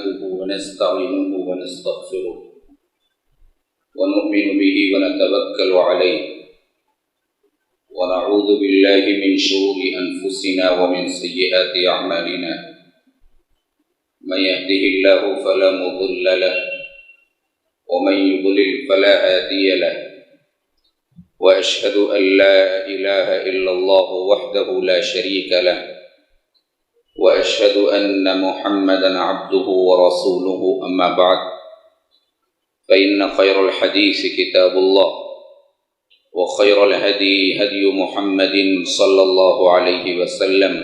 نحمده ونستعينه ونستغفره ونؤمن به ونتوكل عليه ونعوذ بالله من شرور أنفسنا ومن سيئات أعمالنا من يهده الله فلا مضل له ومن يضلل فلا هادي له وأشهد أن لا إله إلا الله وحده لا شريك له وأشهد أن محمدا عبده ورسوله أما بعد فإن خير الحديث كتاب الله وخير الهدي هدي محمد صلى الله عليه وسلم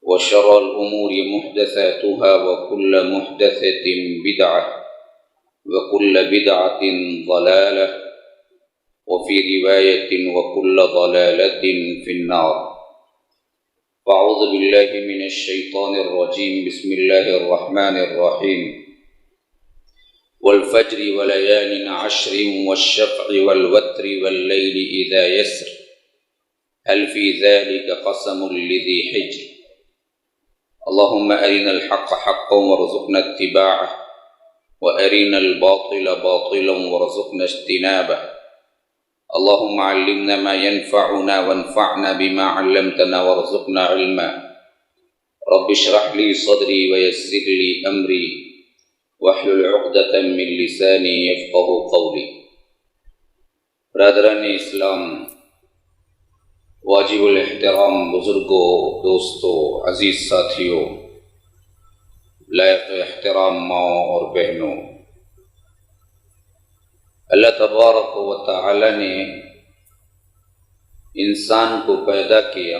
وشر الأمور محدثاتها وكل محدثة بدعة وكل بدعة ضلالة وفي رواية وكل ضلالة في النار. فأعوذ بالله من الشيطان الرجيم. بسم الله الرحمن الرحيم. والفجر وليال عشر والشفع والوتر والليل إذا يسر هل في ذلك قسم لذي حجر. اللهم أرنا الحق حقا وارزقنا اتباعه وأرنا الباطل باطلا وارزقنا اجتنابه. اللهم علمنا ما ينفعنا وانفعنا بما علمتنا وارزقنا علما. رب اشرح لي صدري ويسر لي أمري واحلل عقدة من لساني يفقه قولي. برادران اسلام، واجب الاحترام بزرگوں، دوستوں، عزیز ساتھیوں، لائق احترام ماؤں اور بہنوں، اللہ تبارک و تعالی نے انسان کو پیدا کیا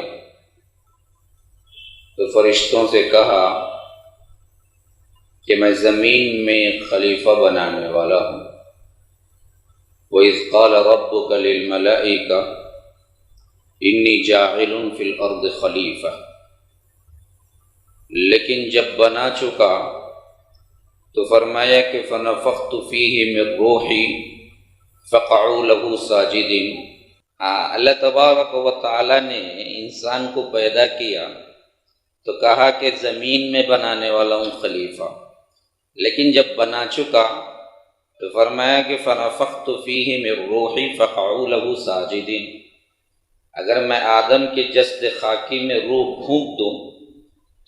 تو فرشتوں سے کہا کہ میں زمین میں خلیفہ بنانے والا ہوں. وَإِذْ قَالَ رَبُّكَ لِلْمَلَائِكَةِ إِنِّي جَاعِلٌ فِي الْأَرْضِ خَلِيفَةً. لیکن جب بنا چکا تو فرمایا کہ فَنَفَخْتُ فِيهِ مِنْ رُوحِي فَقَعُوا لَهُ سَاجِدِينَ. اللہ تبارک و تعالی نے انسان کو پیدا کیا تو کہا کہ زمین میں بنانے والا ہوں خلیفہ، لیکن جب بنا چکا تو فرمایا کہ فَنَفَخْتُ فِيهِ مِنْ رُوحِي فَقَعُوا لَهُ سَاجِدِينَ. اگر میں آدم کے جسد خاکی میں روح پھونک دوں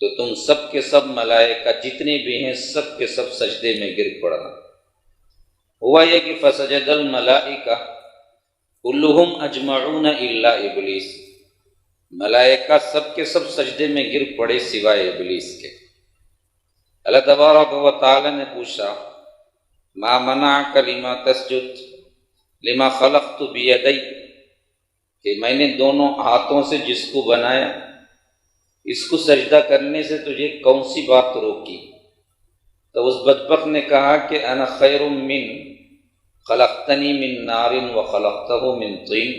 تو تم سب کے سب ملائکہ جتنے بھی ہیں سب کے سب سجدے میں گر پڑنا. ہوا یہ کہ فسجد الملائکہ کلہم اجمعون الا ابلیس. ملائکہ سب کے سب سجدے میں گر پڑے سوائے ابلیس کے. اللہ تبارک و تعالی نے پوچھا ما منعک لما تسجد لما خلقت بیدی، کہ میں نے دونوں ہاتھوں سے جس کو بنایا اس کو سجدہ کرنے سے تجھے کون سی بات روکی؟ تو اس بدبخت نے کہا کہ انا خیر من خلقتنی من نار وخلقتہ من طین،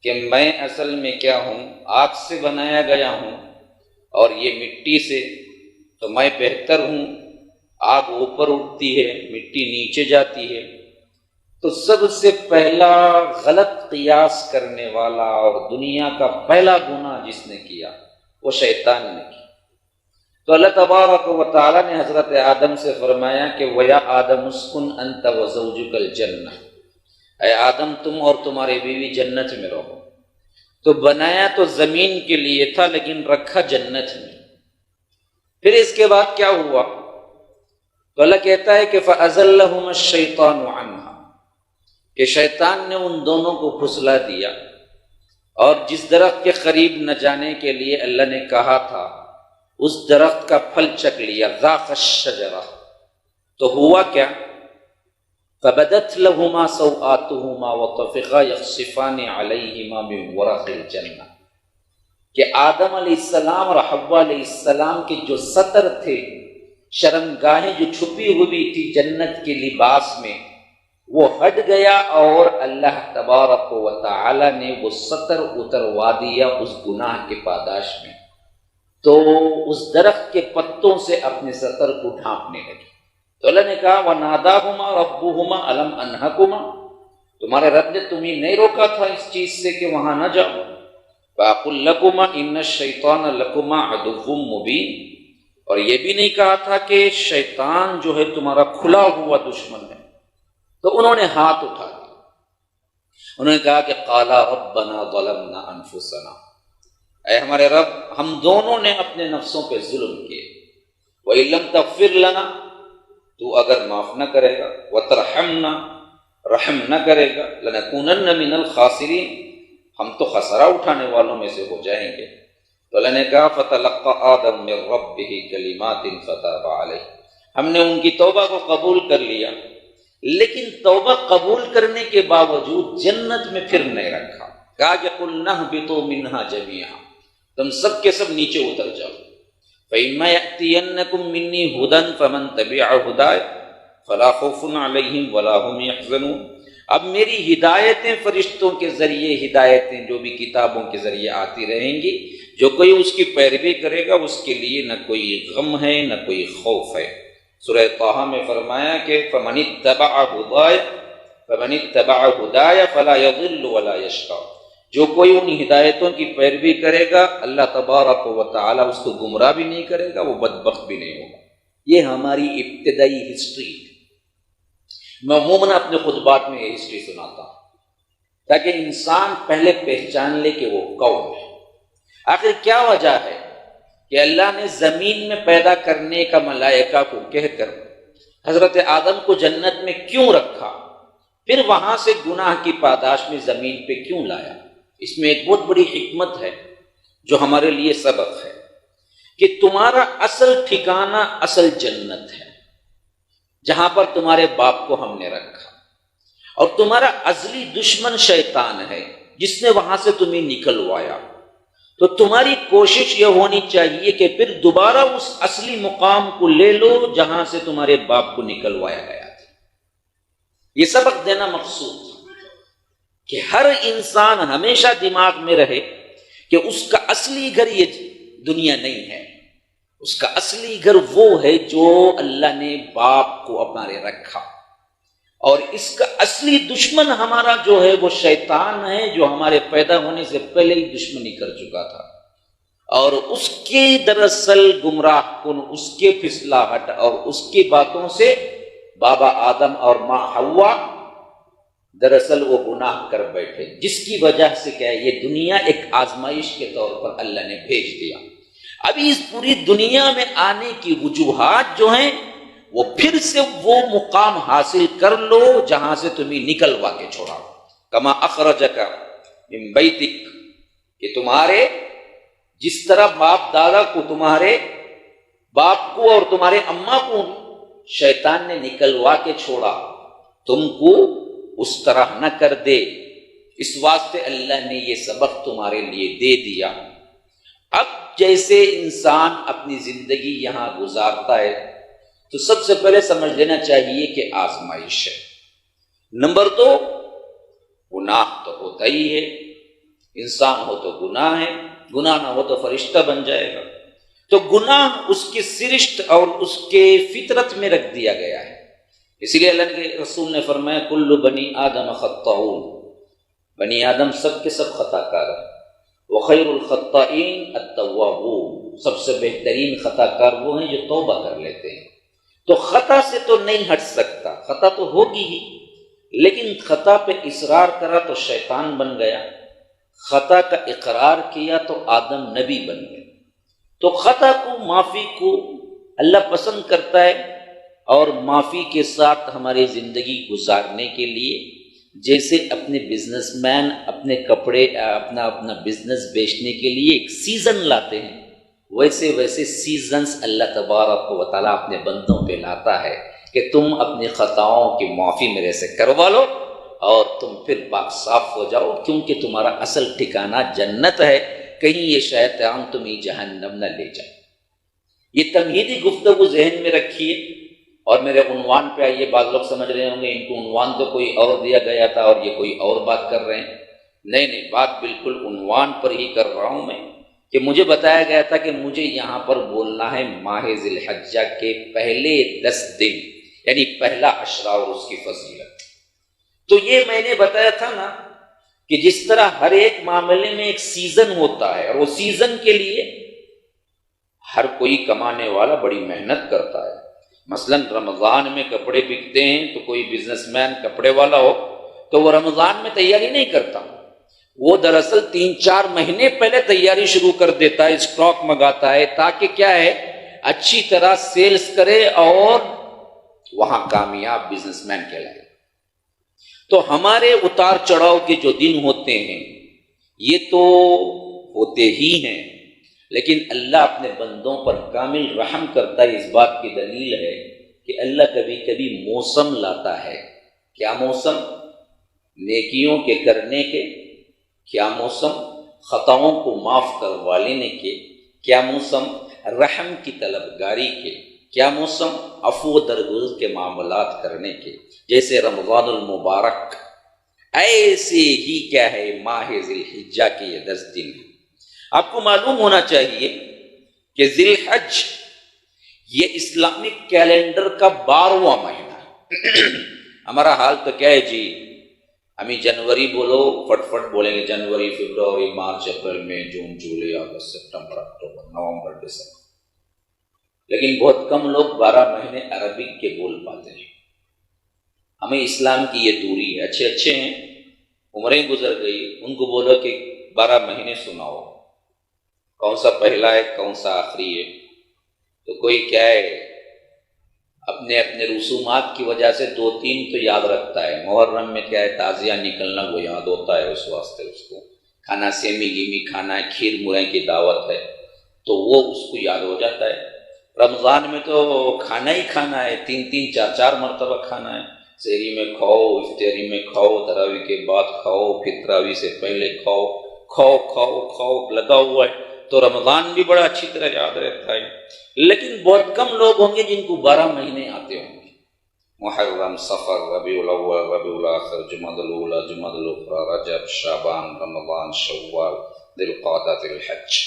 کہ میں اصل میں کیا ہوں، آگ سے بنایا گیا ہوں اور یہ مٹی سے، تو میں بہتر ہوں. آگ اوپر اٹھتی ہے، مٹی نیچے جاتی ہے. تو سب سے پہلا غلط قیاس کرنے والا اور دنیا کا پہلا گناہ جس نے کیا وہ شیطان نے کی. تو اللہ تبارک و تعالی نے حضرت آدم سے فرمایا کہ وَيَا آدَمُ اسْكُنْ أَنْتَ وَزَوْجُكَ الْجَنَّةَ، اے آدم تم اور تمہاری بیوی جنت میں رہو. تو بنایا تو زمین کے لیے تھا لیکن رکھا جنت میں. پھر اس کے بعد کیا ہوا؟ تو اللہ کہتا ہے کہ فَأَزَلَّهُمَا الشَّيْطَانُ عَنْهَا، کہ شیطان نے ان دونوں کو پھسلا دیا اور جس درخت کے قریب نہ جانے کے لیے اللہ نے کہا تھا اس درخت کا پھل چکھ لیا. ذاق الشجرہ. تو ہوا کیا؟ فَبَدَتْ لَهُمَا سَوْآتُهُمَا وَطَفِقَا يَخْصِفَانِ عَلَيْهِمَا مِنْ وَرَقِ الْجَنَّةِ، کہ آدم علیہ السلام اور حوا علیہ السلام کے جو سطر تھے، شرمگاہیں جو چھپی ہوئی تھی جنت کے لباس میں، وہ ہٹ گیا اور اللہ تبارک و تعالی نے وہ سطر اتروا دیا اس گناہ کے پاداش میں. تو اس درخت کے پتوں سے اپنے سطر کو ڈھانپنے لگے. تو اللہ نے کہا وَنَادَاهُمَا رَبُّهُمَا أَلَمْ أَنْهَكُمَا، تمہارے رب نے تمہیں نہیں روکا تھا اس چیز سے کہ وہاں نہ جاؤ؟ فَأَقُلْ لَكُمَا إِنَّ الشَّيْطَانَ لَكُمَا عَدُوٌّ مُبِينٌ، اور یہ بھی نہیں کہا تھا کہ شیطان جو ہے تمہارا کھلا ہوا دشمن ہے، تو انہوں نے ہاتھ اٹھا دیا، انہوں نے کہا کہ قالا ربنا ظلمنا انفسنا، اے ہمارے رب ہم دونوں نے اپنے نفسوں پہ ظلم کیے، وَإِن لَّمْ تَغْفِرْ لَنَا، تو اگر معاف نہ کرے گا، وَتَرْحَمْنَا، رحم نہ کرے گا، لَنَكُونَنَّ مِنَ الْخَاسِرِينَ، ہم تو خسارہ اٹھانے والوں میں سے ہو جائیں گے۔ تو اللہ نے کہا فَتَلَقَّى آدَمُ مِن رَّبِّهِ كَلِمَاتٍ فَتَابَ عَلَيْهِ، ہم نے ان کی توبہ کو قبول کر لیا، لیکن توبہ قبول کرنے کے باوجود جنت میں پھر نہیں رکھا، کہا کہ قُلْنَا اهْبِطُوا مِنْهَا جَمِيعًا، تم سب کے سب نیچے اتر جاؤ، فَإِمَّا يَأْتِيَنَّكُم مِّنِّي هُدًى فَمَن تَبِعَ هُدَايَ فَلَا خَوْفٌ عَلَيْهِمْ وَلَا هُمْ يَحْزَنُونَ، اب میری ہدایتیں فرشتوں کے ذریعے، ہدایتیں جو بھی کتابوں کے ذریعے آتی رہیں گی، جو کوئی اس کی پیروی کرے گا اس کے لیے نہ کوئی غم ہے نہ کوئی خوف ہے۔ سورہ طٰہٰ میں فرمایا کہ فَمَنِ اتَّبَعَ هُدَايَ فَلَا يَضِلُّ وَلَا يَشْقَىٰ، جو کوئی ان ہدایتوں کی پیروی کرے گا اللہ تبارک و تعالیٰ اس کو گمراہ بھی نہیں کرے گا، وہ بدبخت بھی نہیں ہوگا۔ یہ ہماری ابتدائی ہسٹری، میں عموماً اپنے خطبات میں یہ ہسٹری سناتا ہوں تاکہ انسان پہلے پہچان لے کہ وہ کون ہے۔ آخر کیا وجہ ہے کہ اللہ نے زمین میں پیدا کرنے کا ملائکہ کو کہہ کر حضرت آدم کو جنت میں کیوں رکھا، پھر وہاں سے گناہ کی پاداش میں زمین پہ کیوں لایا؟ اس میں ایک بہت بڑی حکمت ہے جو ہمارے لیے سبق ہے کہ تمہارا اصل ٹھکانہ اصل جنت ہے، جہاں پر تمہارے باپ کو ہم نے رکھا، اور تمہارا ازلی دشمن شیطان ہے جس نے وہاں سے تمہیں نکلوایا، تو تمہاری کوشش یہ ہونی چاہیے کہ پھر دوبارہ اس اصلی مقام کو لے لو جہاں سے تمہارے باپ کو نکلوایا گیا تھا۔ یہ سبق دینا مقصود تھا کہ ہر انسان ہمیشہ دماغ میں رہے کہ اس کا اصلی گھر یہ دنیا نہیں ہے، اس کا اصلی گھر وہ ہے جو اللہ نے باپ کو ہمارے رکھا، اور اس کا اصلی دشمن ہمارا جو ہے وہ شیطان ہے، جو ہمارے پیدا ہونے سے پہلے ہی دشمنی کر چکا تھا، اور اس کے دراصل گمراہ کن، اس کے پھسلاہٹ اور اس کی باتوں سے بابا آدم اور ماں حوا دراصل وہ گناہ کر بیٹھے، جس کی وجہ سے کیا ہے یہ دنیا ایک آزمائش کے طور پر اللہ نے بھیج دیا۔ ابھی اس پوری دنیا میں آنے کی وجوہات جو ہیں وہ پھر سے وہ مقام حاصل کر لو جہاں سے تمہیں نکلوا کے چھوڑا، کما اخرجک من بیتک، کہ تمہارے جس طرح باپ دادا کو، تمہارے باپ کو اور تمہارے اماں کو شیطان نے نکلوا کے چھوڑا، تم کو اس طرح نہ کر دے، اس واسطے اللہ نے یہ سبق تمہارے لیے دے دیا۔ اب جیسے انسان اپنی زندگی یہاں گزارتا ہے تو سب سے پہلے سمجھ لینا چاہیے کہ آزمائش ہے۔ نمبر 2، گناہ تو ہوتا ہی ہے، انسان ہو تو گناہ ہے، گناہ نہ ہو تو فرشتہ بن جائے گا، تو گناہ اس کی سرشت اور اس کے فطرت میں رکھ دیا گیا ہے۔ اسی لیے اللہ کے رسول نے فرمایا کل بنی آدم خطاؤون، بنی آدم سب کے سب خطا کار ہیں، وخیر الخطائین التوابون، سب سے بہترین خطا کار وہ ہیں جو توبہ کر لیتے ہیں۔ تو خطا سے تو نہیں ہٹ سکتا، خطا تو ہوگی ہی، لیکن خطا پہ اصرار کرا تو شیطان بن گیا، خطا کا اقرار کیا تو آدم نبی بن گئے۔ تو خطا کو، معافی کو اللہ پسند کرتا ہے، اور معافی کے ساتھ ہماری زندگی گزارنے کے لیے جیسے اپنے بزنس مین اپنے کپڑے اپنا بزنس بیچنے کے لیے ایک سیزن لاتے ہیں، ویسے سیزنز اللہ تبارک و تعالیٰ اپنے بندوں پہ لاتا ہے کہ تم اپنی خطاؤں کی معافی میرے سے کروا لو اور تم پھر پاک صاف ہو جاؤ، کیونکہ تمہارا اصل ٹھکانہ جنت ہے، کہیں یہ شیطان تمہیں جہنم نہ لے جائے۔ یہ تمہیدی گفتگو ذہن میں رکھیے، اور میرے عنوان پہ آئیے، بعض لوگ سمجھ رہے ہوں گے ان کو عنوان تو کوئی اور دیا گیا تھا اور یہ کوئی اور بات کر رہے ہیں۔ نہیں، بات بالکل عنوان پر ہی کر رہا ہوں میں، کہ مجھے بتایا گیا تھا کہ مجھے یہاں پر بولنا ہے ماہ ذی الحجہ کے پہلے 10 دن، یعنی پہلا عشرہ اور اس کی فضیلت۔ تو یہ میں نے بتایا تھا نا کہ جس طرح ہر ایک معاملے میں ایک سیزن ہوتا ہے، اور وہ سیزن کے لیے ہر کوئی کمانے والا بڑی محنت کرتا ہے. مثلا رمضان میں کپڑے بکتے ہیں تو کوئی بزنس مین کپڑے والا ہو تو وہ رمضان میں تیاری نہیں کرتا، وہ دراصل 3-4 مہینے پہلے تیاری شروع کر دیتا ہے، اسٹاک منگاتا ہے تاکہ کیا ہے اچھی طرح سیلز کرے اور وہاں کامیاب بزنس مین کہلائے. تو ہمارے اتار چڑھاؤ کے جو دن ہوتے ہیں یہ تو ہوتے ہی ہیں، لیکن اللہ اپنے بندوں پر کامل رحم کرتا ہے. اس بات کی دلیل ہے کہ اللہ کبھی کبھی موسم لاتا ہے. کیا موسم؟ نیکیوں کے کرنے کے. کیا موسم؟ خطاؤں کو معاف کروا لینے کے. کیا موسم؟ رحم کی طلبگاری کے. کیا موسم؟ عفو و درگزر کے معاملات کرنے کے. جیسے رمضان المبارک، ایسے ہی کیا ہے ماہ ذی الحجہ کے یہ 10 دن ہیں. آپ کو معلوم ہونا چاہیے کہ ذی الحج یہ اسلامک کیلنڈر کا 12واں مہینہ ہے. ہمارا حال تو کیا ہے جی، ہمیں جنوری بولو فٹ فٹ بولیں گے، جنوری، فروری، مارچ، اپریل، مئی، جون، جولائی، اگست، سپتمبر، اکتوبر، نومبر، دسمبر. لیکن بہت کم لوگ 12 مہینے عربک کے بول پاتے ہیں. ہمیں اسلام کی یہ دوری ہے. اچھے ہیں، عمریں گزر گئی، ان کو بولو کہ 12 مہینے سناؤ، کون سا پہلا ہے کون سا آخری ہے. تو کوئی کیا ہے اپنے رسومات کی وجہ سے 2-3 تو یاد رکھتا ہے. محرم میں کیا ہے تعزیہ نکلنا وہ یاد ہوتا ہے، اس واسطے اس کو کھانا سیمی گیمی کھانا ہے، کھیر مرے کی دعوت ہے تو وہ اس کو یاد ہو جاتا ہے. رمضان میں تو کھانا ہی کھانا ہے، 3-3 4-4 مرتبہ کھانا ہے. سحری میں کھاؤ، افطاری میں کھاؤ، تراویح کے بعد کھاؤ، پھر تراویح سے پہلے کھاؤ، کھاؤ کھاؤ کھاؤ لگا ہوا ہے. تو رمضان بھی بڑا اچھی طرح یاد رہتا ہے. لیکن بہت کم لوگ ہوں گے جن کو 12 مہینے آتے ہوں گے. محرم، صفر، ربیع الاول، ربیع الاخر، جمادی الاولی، جمادی الاخری، رجب، شعبان، رمضان، شوال، ذی القعدہ، ذی الحج.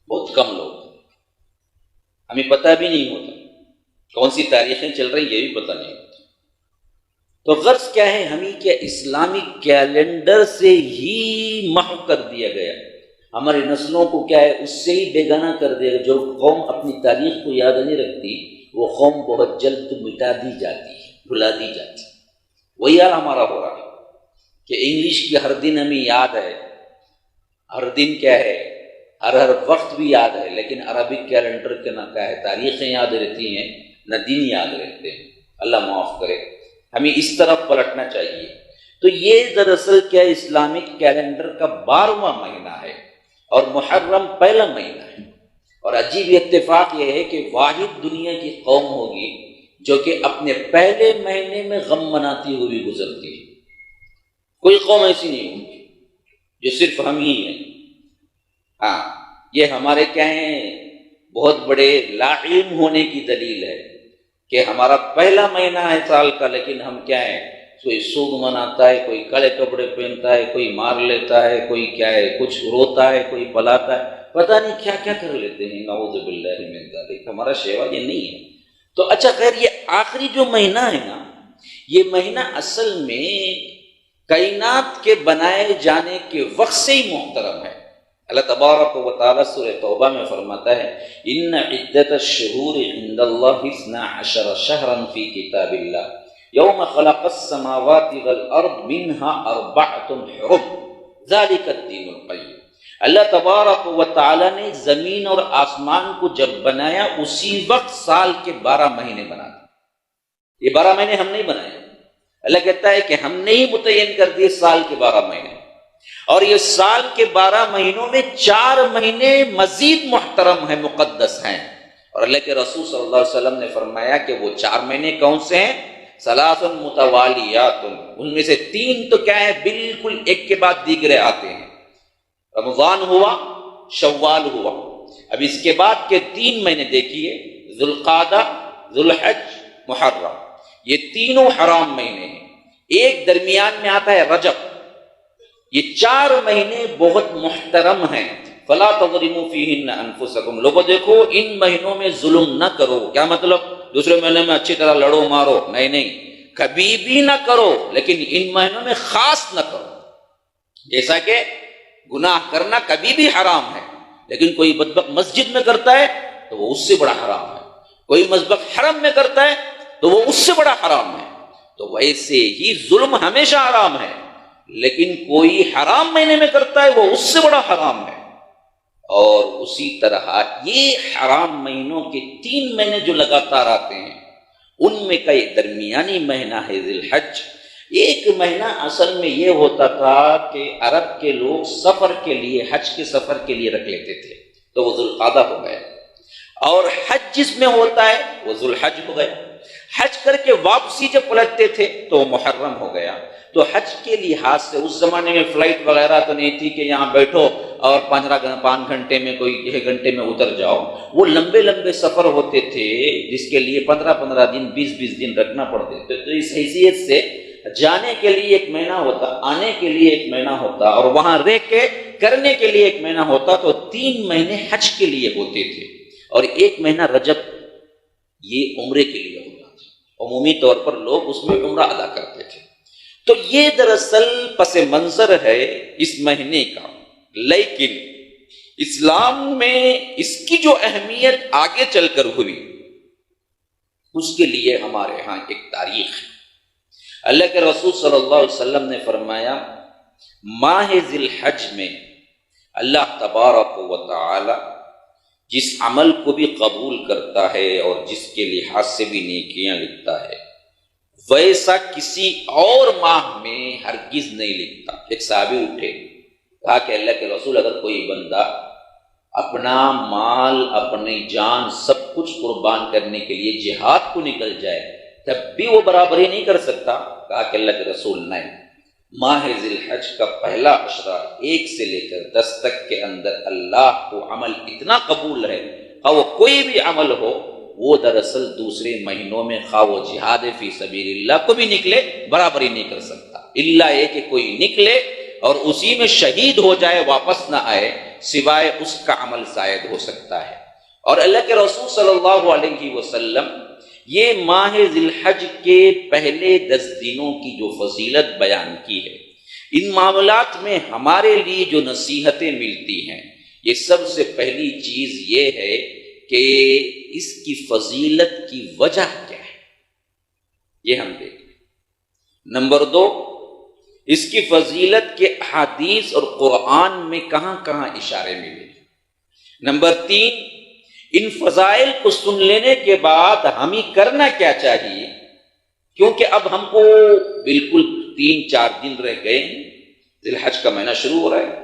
بہت کم لوگ، ہمیں پتہ بھی نہیں ہوتا کون سی تاریخیں چل رہی یہ بھی پتہ نہیں ہوتا. تو غرض کیا ہے، ہمیں کیا اسلامک کیلنڈر سے ہی محو کر دیا گیا. ہماری نسلوں کو کیا ہے اس سے ہی بیگانہ کر دیا گیا. جو قوم اپنی تاریخ کو یاد نہیں رکھتی وہ قوم بہت جلد مٹا دی جاتی ہے، بھلا دی جاتی ہے. وہی حال ہمارا ہو رہا ہے کہ انگلش کی ہر دن ہمیں یاد ہے، ہر دن کیا ہے ہر وقت بھی یاد ہے، لیکن عربک کیلنڈر کے نہ کیا ہے تاریخیں یاد رہتی ہیں نہ دن یاد رہتے ہیں. اللہ معاف کرے. ہمیں اس طرف پلٹنا چاہیے. تو یہ دراصل کیا اسلامک کیلنڈر کا 12واں مہینہ ہے اور محرم پہلا مہینہ ہے. اور عجیب اتفاق یہ ہے کہ واحد دنیا کی قوم ہوگی جو کہ اپنے پہلے مہینے میں غم مناتی ہوئی گزرتی ہے. کوئی قوم ایسی نہیں ہوگی، جو صرف ہم ہی ہیں. ہاں، یہ ہمارے کیا ہیں بہت بڑے لا علم ہونے کی دلیل ہے کہ ہمارا پہلا مہینہ ہے سال کا، لیکن ہم کیا ہیں کوئی سوگ مناتا ہے، کوئی کڑے کپڑے پہنتا ہے، کوئی مار لیتا ہے، کوئی کیا ہے کچھ روتا ہے، کوئی پلاتا ہے، پتہ نہیں کیا کیا کر لیتے ہیں. نعوذ باللہ من ذالک. ہمارا شیوا یہ نہیں ہے. تو اچھا خیر، یہ آخری جو مہینہ ہے نا، یہ مہینہ اصل میں کائنات کے بنائے جانے کے وقت سے ہی محترم ہے. اللہ تبارک و تعالیٰ سورہ توبہ میں فرماتا ہے ان عدت الشہور عند اللہ 12 شہرا فی کتاب اللہ یوم خلق السماوات والارض منها 4 حرم ذالک الدین القیم. اللہ تبارک و تعالیٰ نے زمین اور آسمان کو جب بنایا اسی وقت سال کے 12 مہینے بنا دیے. یہ 12 مہینے ہم نہیں بنائے. اللہ کہتا ہے کہ ہم نے ہی متعین کر دیے سال کے 12 مہینے. اور یہ سال کے 12 مہینوں میں 4 مہینے مزید محترم ہیں، مقدس ہیں. اور اللہ کے رسول صلی اللہ علیہ وسلم نے فرمایا کہ وہ 4 مہینے کون سے ہیں؟ 3 متوالیات، ان میں سے 3 تو کیا ہے بالکل ایک کے بعد دیگرے آتے ہیں. رمضان ہوا، شوال ہوا. اب اس کے بعد کے 3 مہینے دیکھیے، ذوالقعدہ، ذوالحج، محرم، یہ تینوں حرام مہینے ہیں. ایک درمیان میں آتا ہے رجب. یہ 4 مہینے بہت محترم ہیں. فلا تظلموا فیہن انفسکم. لوگوں دیکھو ان مہینوں میں ظلم نہ کرو. کیا مطلب؟ دوسرے مہینے میں اچھی طرح لڑو مارو، نہیں، کبھی بھی نہ کرو، لیکن ان مہینوں میں خاص نہ کرو. جیسا کہ گناہ کرنا کبھی بھی حرام ہے، لیکن کوئی بدبخت مسجد میں کرتا ہے تو وہ اس سے بڑا حرام ہے، کوئی بدبخت حرم میں کرتا ہے تو وہ اس سے بڑا حرام ہے۔ تو ویسے ہی ظلم ہمیشہ حرام ہے، لیکن کوئی حرام مہینے میں کرتا ہے وہ اس سے بڑا حرام ہے۔ اور اسی طرح یہ حرام مہینوں کے 3 مہینے جو لگاتار آتے ہیں، ان میں کا یہ درمیانی مہینہ ہے ذی الحج۔ ایک مہینہ اصل میں یہ ہوتا تھا کہ عرب کے لوگ سفر کے لیے، حج کے سفر کے لیے رکھ لیتے تھے، تو وہ ذوالقعدہ ہو گیا، اور حج جس میں ہوتا ہے وہ ذوالحج ہو گیا۔ حج کر کے واپسی جب پلٹتے تھے تو وہ محرم ہو گیا۔ تو حج کے لحاظ سے اس زمانے میں فلائٹ وغیرہ تو نہیں تھی کہ یہاں بیٹھو اور 5 گھنٹے میں کوئی 1 گھنٹے میں اتر جاؤ۔ وہ لمبے لمبے سفر ہوتے تھے جس کے لیے 15 دن 20 دن رکھنا پڑتے تھے۔ تو اس حیثیت سے جانے کے لیے 1 مہینہ ہوتا، آنے کے لیے 1 مہینہ ہوتا، اور وہاں رہ کے کرنے کے لیے 1 مہینہ ہوتا۔ تو 3 مہینے حج کے لیے ہوتے تھے، اور 1 مہینہ رجب یہ عمرے کے لیے ہوتا تھا۔ عمومی طور پر لوگ اس میں عمرہ ادا کرتے تھے۔ تو یہ دراصل پس منظر ہے اس مہینے کا، لیکن اسلام میں اس کی جو اہمیت آگے چل کر ہوئی، اس کے لیے ہمارے ہاں ایک تاریخ ہے۔ اللہ کے رسول صلی اللہ علیہ وسلم نے فرمایا، ماہ ذی الحج میں اللہ تبارک و تعالی جس عمل کو بھی قبول کرتا ہے اور جس کے لحاظ سے بھی نیکیاں لکھتا ہے، ویسا کسی اور ماہ میں ہرگز نہیں لکھتا۔ ایک صحابی اٹھے، کہا کہ اللہ کے رسول، اگر کوئی بندہ اپنا مال، اپنی جان، سب کچھ قربان کرنے کے لیے جہاد کو نکل جائے تب بھی وہ برابری نہیں کر سکتا؟ کہا کہ اللہ کے رسول نہیں، ماہ ذی الحج کا پہلا عشرہ 1 سے لے کر 10 تک کے اندر اللہ کو عمل اتنا قبول ہے، خواہ وہ کوئی بھی عمل ہو، وہ دراصل دوسرے مہینوں میں خواہ وہ جہاد فی سبیل اللہ کو بھی نکلے برابری نہیں کر سکتا، الا یہ کہ کوئی نکلے اور اسی میں شہید ہو جائے، واپس نہ آئے، سوائے اس کا عمل زائد ہو سکتا ہے۔ اور اللہ کے رسول صلی اللہ علیہ وسلم یہ ماہ ذی الحج کے پہلے 10 دنوں کی جو فضیلت بیان کی ہے، ان معاملات میں ہمارے لیے جو نصیحتیں ملتی ہیں، یہ سب سے پہلی چیز یہ ہے کہ اس کی فضیلت کی وجہ کیا ہے، یہ ہم دیکھیں۔ نمبر 2، اس کی فضیلت کے احادیث اور قرآن میں کہاں کہاں اشارے ملے۔ نمبر 3، ان فضائل کو سن لینے کے بعد ہمیں کرنا کیا چاہیے، کیونکہ اب ہم کو بالکل 3-4 دن رہ گئے ہیں، ذی الحج کا مہینہ شروع ہو رہا ہے۔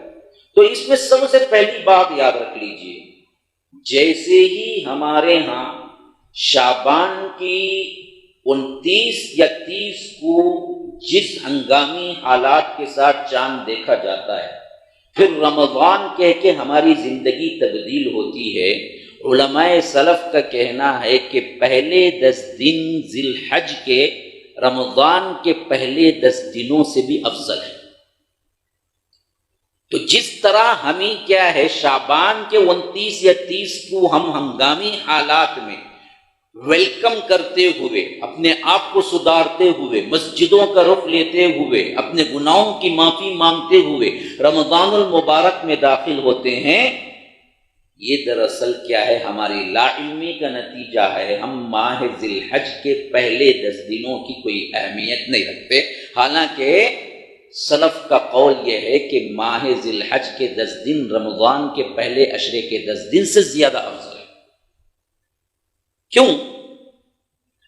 تو اس میں سب سے پہلی بات یاد رکھ لیجئے، جیسے ہی ہمارے ہاں شعبان کی 29 یا 30 کو جس ہنگامی حالات کے ساتھ چاند دیکھا جاتا ہے، پھر رمضان کہہ کے ہماری زندگی تبدیل ہوتی ہے۔ علماء سلف کا کہنا ہے کہ پہلے 10 دن ذی الحج کے رمضان کے پہلے 10 دنوں سے بھی افضل ہے۔ تو جس طرح ہمیں کیا ہے، شعبان کے 29 یا 30 کو ہم ہنگامی حالات میں ویلکم کرتے ہوئے، اپنے آپ کو سدھارتے ہوئے، مسجدوں کا رخ لیتے ہوئے، اپنے گناہوں کی معافی مانگتے ہوئے رمضان المبارک میں داخل ہوتے ہیں، یہ دراصل کیا ہے، ہماری لا علمی کا نتیجہ ہے۔ ہم ماہ ذی الحج کے پہلے 10 دنوں کی کوئی اہمیت نہیں رکھتے، حالانکہ سلف کا قول یہ ہے کہ ماہ ذی الحج کے 10 دن رمضان کے پہلے عشرے کے 10 دن سے زیادہ افضل ہے۔ کیوں؟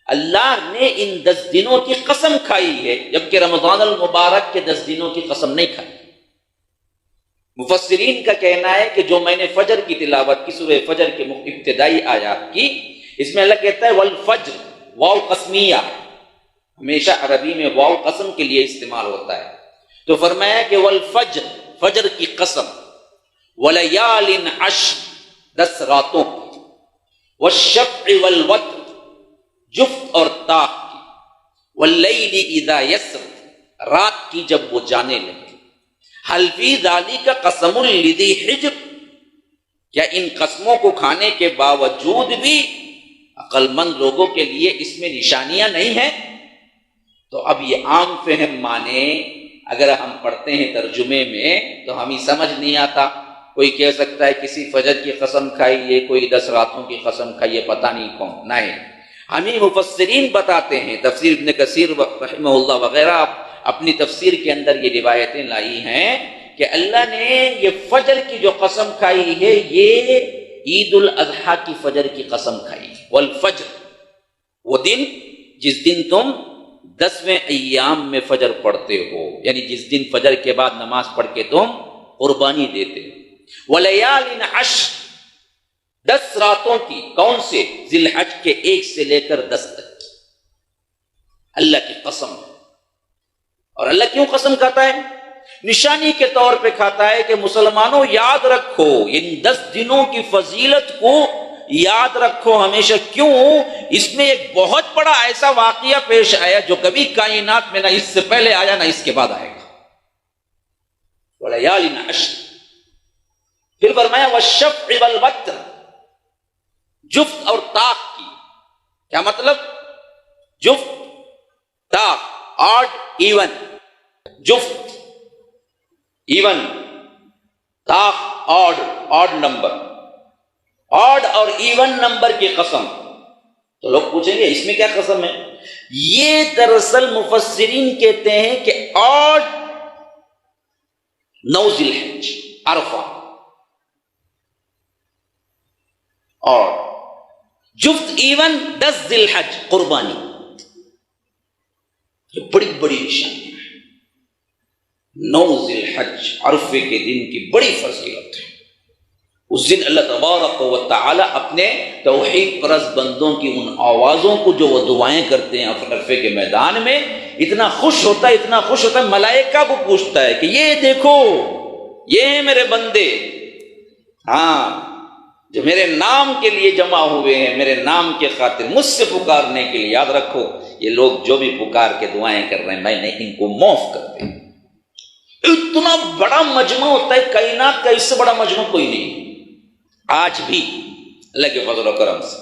اللہ نے ان 10 دنوں کی قسم کھائی ہے، جبکہ رمضان المبارک کے 10 دنوں کی قسم نہیں کھائی۔ مفسرین کا کہنا ہے کہ جو میں نے فجر کی تلاوت کی، سورہ فجر کے ابتدائی آیات کی، اس میں اللہ کہتا ہے والفجر، واو قسمیہ، ہمیشہ عربی میں واو قسم کے لیے استعمال ہوتا ہے، تو فرمایا کہ والفجر، فجر کی قسم، ولیال عشر، 10 راتوں کی، والشفع والوتر، جفت اور طاق کی، واللیل اذا یسر، رات کی جب وہ جانے لگے، حل فی ذالک قسم لذی حجر، کیا ان قسموں کو کھانے کے باوجود بھی عقل مند لوگوں کے لیے اس میں نشانیاں نہیں ہیں؟ تو اب یہ عام فہم مانے اگر ہم پڑھتے ہیں ترجمے میں تو ہمیں سمجھ نہیں آتا، کوئی کہہ سکتا ہے کسی فجر کی قسم کھائیے، کوئی 10 راتوں کی قسم کھائیے، پتہ نہیں کون. نہیں، ہمیں مفسرین بتاتے ہیں، تفسیر ابن کثیر رحمہ اللہ وغیرہ اپنی تفسیر کے اندر یہ روایتیں لائی ہیں کہ اللہ نے یہ فجر کی جو قسم کھائی ہے یہ عید الاضحیٰ کی فجر کی قسم کھائی ہے. والفجر، وہ دن جس دن تم 10ویں ایام میں فجر پڑھتے ہو، یعنی جس دن فجر کے بعد نماز پڑھ کے تم قربانی دیتے ہو. وَلَيَالٍ عَشْرٍ، 10 راتوں کی. کون سے؟ ذی الحج کے 1 سے لے کر 10 تک. اللہ کی قسم. اور اللہ کیوں قسم کھاتا ہے؟ نشانی کے طور پہ کھاتا ہے کہ مسلمانوں یاد رکھو ان 10 دنوں کی فضیلت کو، یاد رکھو ہمیشہ. کیوں؟ اس میں ایک بہت بڑا ایسا واقعہ پیش آیا جو کبھی کائنات میں نہ اس سے پہلے آیا نہ اس کے بعد آئے گا. وَلَيَالٍ عَشْرٍ. پھر فرمایا وَالشَّفْعِ وَالْوَتْرِ، جفت اور طاق کی. کیا مطلب؟ جفت، طاق، آڈ ایون. جفت ایون، طاق آڈ نمبر، آڈ اور ایون نمبر کی قسم. تو لوگ پوچھیں گے اس میں کیا قسم ہے؟ یہ دراصل مفسرین کہتے ہیں کہ آڈ 9 ذی الحج عرفہ، اور جفت ایون 10 ذی الحج قربانی. یہ بڑی بڑی نشانی ہے. 9 ذی الحج عرفے کے دن کی بڑی فضیلت ہے. اس دن اللہ تبارک و تعالی اپنے توحید پرست بندوں کی ان آوازوں کو جو وہ دعائیں کرتے ہیں عرفے کے میدان میں، اتنا خوش ہوتا ہے، اتنا خوش ہوتا ہے، ملائکہ کو پوچھتا ہے کہ یہ دیکھو، یہ ہیں میرے بندے، ہاں جو میرے نام کے لیے جمع ہوئے ہیں، میرے نام کے خاطر مجھ سے پکارنے کے لیے. یاد رکھو یہ لوگ جو بھی پکار کے دعائیں کر رہے ہیں میں نے ان کو معاف کر دیں. اتنا بڑا مجمع ہوتا ہے کائنات کا، اس سے بڑا مجمع کوئی نہیں. آج بھی اللہ کے فضل و کرم سے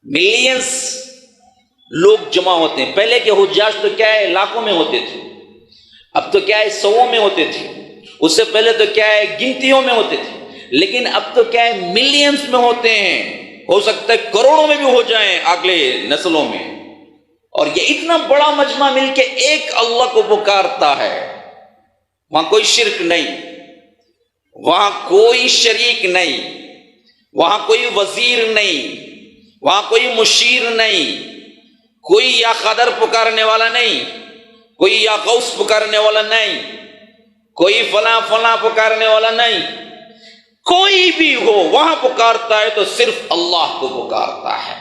ملینز لوگ جمع ہوتے ہیں. پہلے کے حجاج تو کیا ہے لاکھوں میں ہوتے تھے، اب تو کیا ہے 100 میں ہوتے تھے. اس سے پہلے تو کیا ہے گنتیوں میں ہوتے تھے، لیکن اب تو کیا ہے ملینز میں ہوتے ہیں. ہو سکتا ہے کروڑوں میں بھی ہو جائیں اگلے نسلوں میں. اور یہ اتنا بڑا مجمع مل کے ایک اللہ کو پکارتا ہے. وہاں کوئی شرک نہیں، وہاں کوئی شریک نہیں، وہاں کوئی وزیر نہیں، وہاں کوئی مشیر نہیں، کوئی یا قدر پکارنے والا نہیں، کوئی یا غوث پکارنے والا نہیں، کوئی فلاں فلاں پکارنے والا نہیں. کوئی بھی ہو وہاں پکارتا ہے تو صرف اللہ کو پکارتا ہے.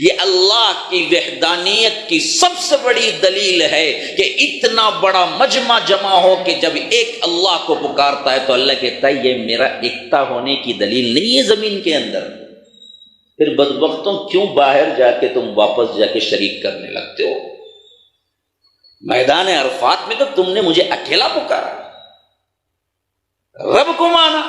یہ اللہ کی وحدانیت کی سب سے بڑی دلیل ہے کہ اتنا بڑا مجمع جمع ہو کہ جب ایک اللہ کو پکارتا ہے تو اللہ کہتا ہے یہ میرا ایکتا ہونے کی دلیل نہیں ہے زمین کے اندر. پھر بدبختوں کیوں باہر جا کے تم واپس جا کے شریک کرنے لگتے ہو؟ میدان عرفات میں تو تم نے مجھے اکیلا پکارا، رب کو مانا.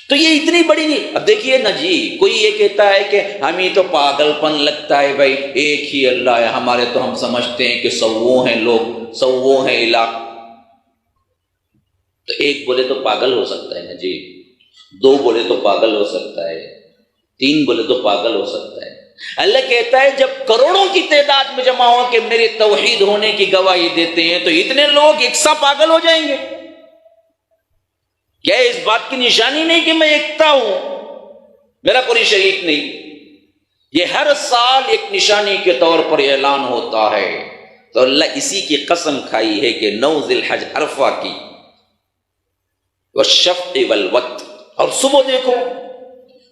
تو یہ اتنی بڑی نہیں. اب دیکھیے نا جی، کوئی یہ کہتا ہے کہ ہمیں تو پاگل پن لگتا ہے، بھائی ایک ہی اللہ ہے ہمارے، تو ہم سمجھتے ہیں کہ 100 ہیں لوگ، 100 ہیں الہ. تو ایک بولے تو پاگل ہو سکتا ہے نا جی، 2 بولے تو پاگل ہو سکتا ہے، 3 بولے تو پاگل ہو سکتا ہے. اللہ کہتا ہے جب کروڑوں کی تعداد میں جمع ہو کے میرے توحید ہونے کی گواہی دیتے ہیں تو اتنے لوگ یکساں پاگل ہو جائیں گے. کیا اس بات کی نشانی نہیں کہ میں ایکتا ہوں، میرا کوئی شریک نہیں؟ یہ ہر سال ایک نشانی کے طور پر اعلان ہوتا ہے. تو اللہ اسی کی قسم کھائی ہے کہ 9 ذی الحج عرفہ کی، والشفع والوتر. اور صبح دیکھو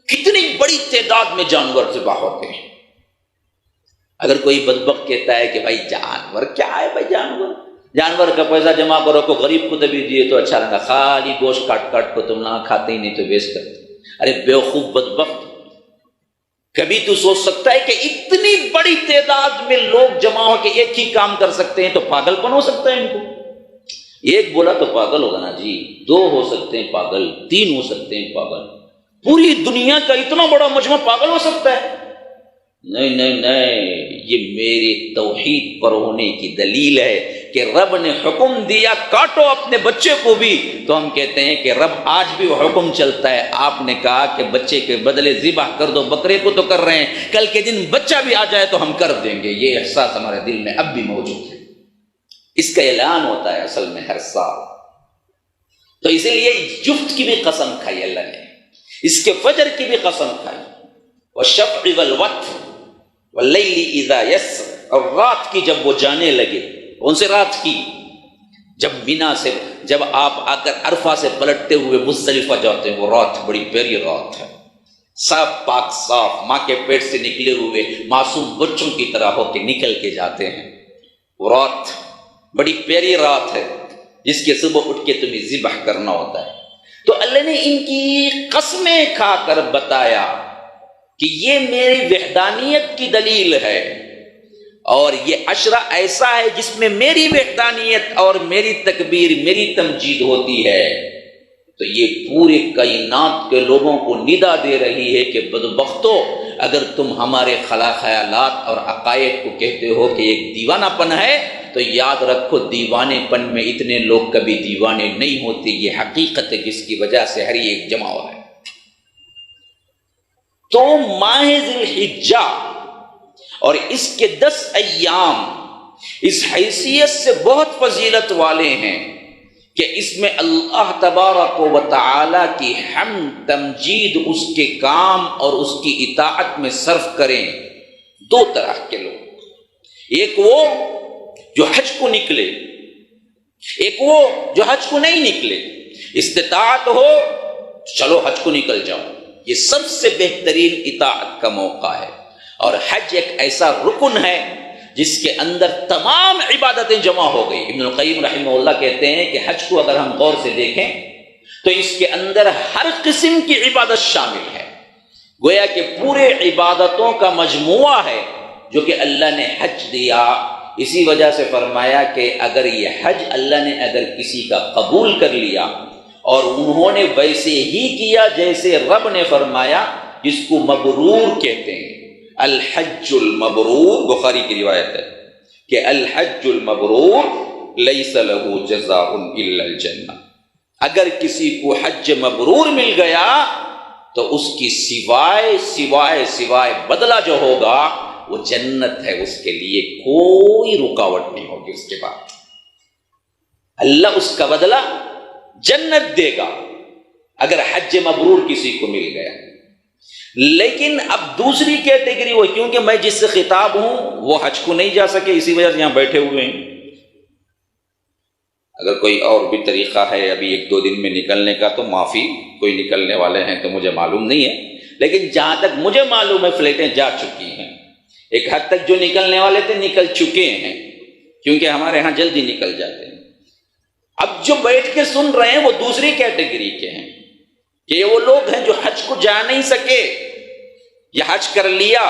کتنی بڑی تعداد میں جانور ذبح ہوتے ہیں. اگر کوئی بدبخت کہتا ہے کہ بھائی جانور کیا ہے، بھائی جانور کا پیسہ جمع کرو کو غریب کو بھی دیے تو اچھا رہتا، خالی گوشت کاٹ کاٹ کو تم نہ کھاتے ہی نہیں تو ویسٹ کرتے. ارے بیوقوف بدبخت، کبھی تو سوچ سکتا ہے کہ اتنی بڑی تعداد میں لوگ جمع ہو کے ایک ہی کام کر سکتے ہیں تو پاگل پن ہو سکتا ہے ان کو؟ ایک بولا تو پاگل ہوگا نا جی، 2 ہو سکتے ہیں پاگل، 3 ہو سکتے ہیں پاگل، پوری دنیا کا اتنا بڑا مجمع پاگل ہو سکتا ہے؟ نہیں نہیں نہیں، یہ میری توحید پر ہونے کی دلیل ہے کہ رب نے حکم دیا کاٹو اپنے بچے کو بھی، تو ہم کہتے ہیں کہ رب آج بھی وہ حکم چلتا ہے، آپ نے کہا کہ بچے کے بدلے ذبح کر دو، بکرے کو تو کر رہے ہیں، کل کے دن بچہ بھی آ جائے تو ہم کر دیں گے۔ یہ احساس ہمارے دل میں اب بھی موجود ہے، اس کا اعلان ہوتا ہے اصل میں ہر سال۔ تو اسی لیے جفت کی بھی قسم کھائی اللہ نے، اس کے فجر کی بھی قسم کھائی، والشفع والوتر واللیل اذا یسر، اور رات کی جب وہ جانے لگے، ان سے رات کی جب مینا سے، جب آپ آ کر عرفہ سے پلٹتے ہوئے مزدلفہ جاتے ہیں، وہ رات بڑی پیاری رات ہے، صاف پاک صاف، ماں کے پیٹ سے نکلے ہوئے معصوم بچوں کی طرح ہو کے نکل کے جاتے ہیں، وہ رات بڑی پیاری رات ہے جس کے صبح اٹھ کے تمہیں ذبح کرنا ہوتا ہے۔ تو اللہ نے ان کی قسمیں کھا کر بتایا کہ یہ میری وحدانیت کی دلیل ہے، اور یہ عشرہ ایسا ہے جس میں میری وحدانیت اور میری تکبیر، میری تمجید ہوتی ہے۔ تو یہ پورے کائنات کے لوگوں کو ندا دے رہی ہے کہ بدبختو، اگر تم ہمارے خیالات اور عقائد کو کہتے ہو کہ ایک دیوانہ پن ہے، تو یاد رکھو دیوانے پن میں اتنے لوگ کبھی دیوانے نہیں ہوتے، یہ حقیقت ہے جس کی وجہ سے ہر ایک جمع ہوا ہے۔ تو ماہ ذی الحجہ اور اس کے 10 ایام اس حیثیت سے بہت فضیلت والے ہیں کہ اس میں اللہ تبارک و تعالی کی حمد تمجید، اس کے کام اور اس کی اطاعت میں صرف کریں۔ دو طرح کے لوگ، ایک وہ جو حج کو نکلے، ایک وہ جو حج کو نہیں نکلے، استطاعت ہو چلو حج کو نکل جاؤ، یہ سب سے بہترین اطاعت کا موقع ہے۔ اور حج ایک ایسا رکن ہے جس کے اندر تمام عبادتیں جمع ہو گئی۔ ابن القیم رحمہ اللہ کہتے ہیں کہ حج کو اگر ہم غور سے دیکھیں تو اس کے اندر ہر قسم کی عبادت شامل ہے، گویا کہ پورے عبادتوں کا مجموعہ ہے جو کہ اللہ نے حج دیا۔ اسی وجہ سے فرمایا کہ اگر یہ حج اللہ نے اگر کسی کا قبول کر لیا اور انہوں نے ویسے ہی کیا جیسے رب نے فرمایا، جس کو مبرور کہتے ہیں، الحج المبرور، بخاری کی روایت ہے کہ الحج المبرور لیس له جزاء الا الجنہ، اگر کسی کو حج مبرور مل گیا تو اس کی سوائے بدلہ جو ہوگا وہ جنت ہے، اس کے لیے کوئی رکاوٹ نہیں ہوگی، اس کے بعد اللہ اس کا بدلہ جنت دے گا اگر حج مبرور کسی کو مل گیا۔ لیکن اب دوسری کیٹیگری وہ، کیونکہ میں جس سے خطاب ہوں وہ حج کو نہیں جا سکے، اسی وجہ سے یہاں بیٹھے ہوئے ہیں، اگر کوئی اور بھی طریقہ ہے ابھی 1-2 دن میں نکلنے کا تو معافی، کوئی نکلنے والے ہیں تو مجھے معلوم نہیں ہے، لیکن جہاں تک مجھے معلوم ہے فلائٹیں جا چکی ہیں، ایک حد تک جو نکلنے والے تھے نکل چکے ہیں، کیونکہ ہمارے ہاں جلدی نکل جاتے ہیں۔ اب جو بیٹھ کے سن رہے ہیں وہ دوسری کیٹیگری کے ہیں کہ یہ وہ لوگ ہیں جو حج کو جا نہیں سکے یا حج کر لیا،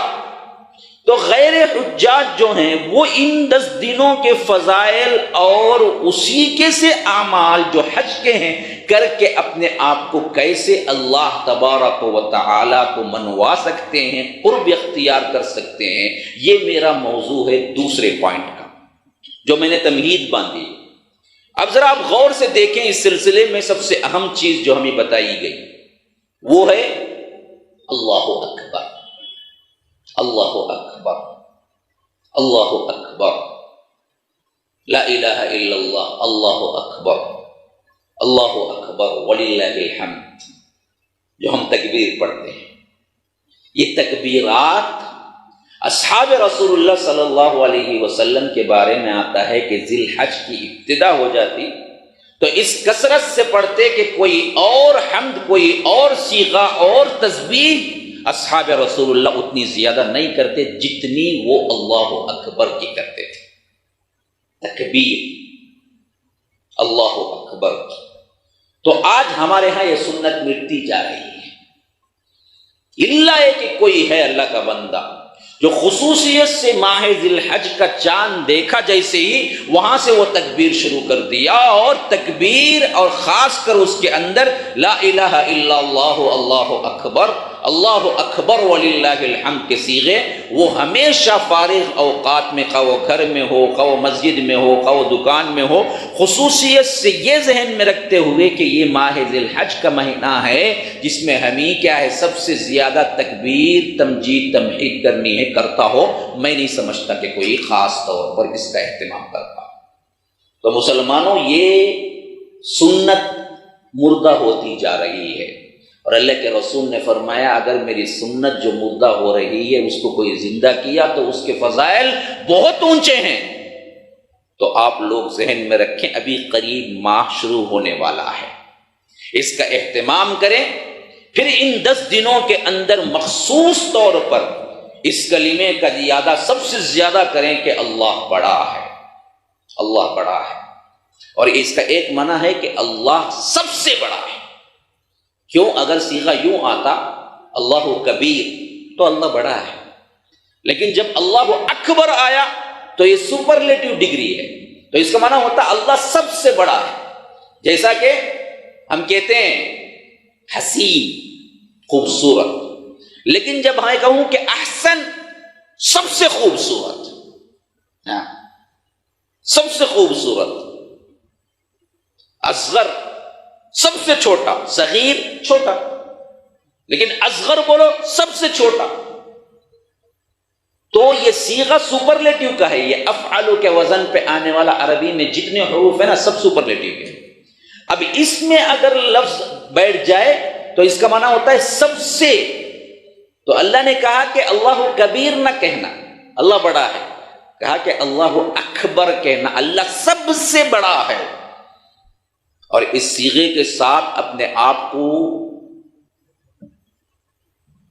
تو غیر حجاج جو ہیں وہ ان 10 دنوں کے فضائل اور اسی کے سے اعمال جو حج کے ہیں کر کے اپنے آپ کو کیسے اللہ تبارک و تعالی کو منوا سکتے ہیں، قرب اختیار کر سکتے ہیں، یہ میرا موضوع ہے دوسرے پوائنٹ کا جو میں نے تمہید باندھی۔ اب ذرا آپ غور سے دیکھیں، اس سلسلے میں سب سے اہم چیز جو ہمیں بتائی گئی وہ ہے اللہ اکبر، اللہ اکبر، اللہ اکبر، لا الہ الا اللہ، اللہ اکبر، اللہ اکبر وللہ الحمد، جو ہم تکبیر پڑھتے ہیں۔ یہ تکبیرات اصحاب رسول اللہ صلی اللہ علیہ وسلم کے بارے میں آتا ہے کہ ذی الحج کی ابتدا ہو جاتی تو اس کثرت سے پڑھتے کہ کوئی اور حمد، کوئی اور صیغہ اور تسبیح اصحاب رسول اللہ اتنی زیادہ نہیں کرتے جتنی وہ اللہ اکبر کی کرتے تھے، تکبیر اللہ اکبر کی۔ تو آج ہمارے ہاں یہ سنت مٹتی جا رہی ہے، اللہ ہے کہ کوئی ہے اللہ کا بندہ جو خصوصیت سے ماہ ذی الحج کا چاند دیکھا جیسے ہی وہاں سے وہ تکبیر شروع کر دیا، اور تکبیر اور خاص کر اس کے اندر لا الہ الا اللہ، اللہ اکبر، اللہ اکبر وللہ الحمد کے صیغے وہ ہمیشہ فارغ اوقات میں، خواہ وہ گھر میں ہو، خواہ وہ مسجد میں ہو، خواہ وہ دکان میں ہو، خصوصیت سے یہ ذہن میں رکھتے ہوئے کہ یہ ماہ ذی الحج کا مہینہ ہے جس میں ہمیں کیا ہے سب سے زیادہ تکبیر تمجید تمحید کرنی ہے، کرتا ہو، میں نہیں سمجھتا کہ کوئی خاص طور پر اس کا اہتمام کرتا۔ تو مسلمانوں یہ سنت مردہ ہوتی جا رہی ہے، اور اللہ کے رسول نے فرمایا اگر میری سنت جو مردہ ہو رہی ہے اس کو کوئی زندہ کیا تو اس کے فضائل بہت اونچے ہیں۔ تو آپ لوگ ذہن میں رکھیں ابھی قریب ماہ شروع ہونے والا ہے، اس کا اہتمام کریں، پھر ان 10 دنوں کے اندر مخصوص طور پر اس کلمے کا زیادہ سب سے زیادہ کریں کہ اللہ بڑا ہے، اللہ بڑا ہے۔ اور اس کا ایک معنی ہے کہ اللہ سب سے بڑا ہے۔ کیوں؟ اگر صیغہ یوں آتا اللہ کبیر تو اللہ بڑا ہے، لیکن جب اللہ اکبر آیا تو یہ سپرلیٹو ڈگری ہے، تو اس کا معنی ہوتا اللہ سب سے بڑا ہے۔ جیسا کہ ہم کہتے ہیں حسین خوبصورت، لیکن جب میں کہوں کہ احسن سب سے خوبصورت، سب سے خوبصورت، اصغر سب سے چھوٹا، صغیر چھوٹا، لیکن اصغر بولو سب سے چھوٹا، تو یہ صیغہ سپرلیٹو کا ہے۔ یہ افعلو کے وزن پہ آنے والا عربی میں جتنے حروف ہیں نا سب سپرلیٹو کے۔ اب اس میں اگر لفظ بیٹھ جائے تو اس کا معنی ہوتا ہے سب سے۔ تو اللہ نے کہا کہ اللہ کبیر نہ کہنا، اللہ بڑا ہے، کہا کہ اللہ اکبر کہنا، اللہ سب سے بڑا ہے۔ اور اس صیغے کے ساتھ اپنے آپ کو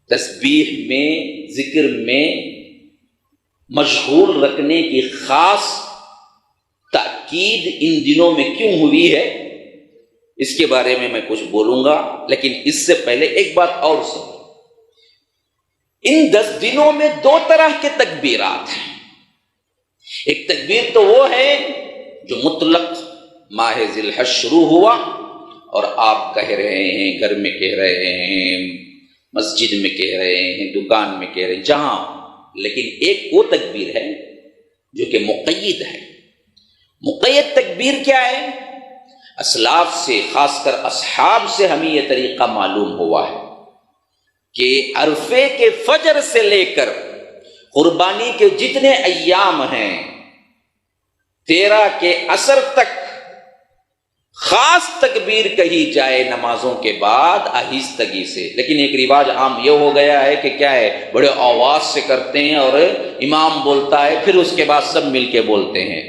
تسبیح میں، ذکر میں مشغول رکھنے کی خاص تاکید ان دنوں میں کیوں ہوئی ہے اس کے بارے میں میں کچھ بولوں گا، لیکن اس سے پہلے ایک بات اور سنو۔ ان 10 دنوں میں 2 طرح کے تکبیرات ہیں۔ ایک تکبیر تو وہ ہے جو مطلق ماہ ذی الحج شروع ہوا اور آپ کہہ رہے ہیں، گھر میں کہہ رہے ہیں، مسجد میں کہہ رہے ہیں، دکان میں کہہ رہے ہیں، جہاں۔ لیکن ایک وہ تکبیر ہے جو کہ مقید ہے۔ مقید تکبیر کیا ہے؟ اسلاف سے، خاص کر اصحاب سے ہمیں یہ طریقہ معلوم ہوا ہے کہ عرفے کے فجر سے لے کر قربانی کے جتنے ایام ہیں 13 کے عصر تک خاص تکبیر کہی جائے نمازوں کے بعد آہستگی سے۔ لیکن ایک رواج عام یہ ہو گیا ہے کہ کیا ہے، بڑے آواز سے کرتے ہیں اور امام بولتا ہے پھر اس کے بعد سب مل کے بولتے ہیں۔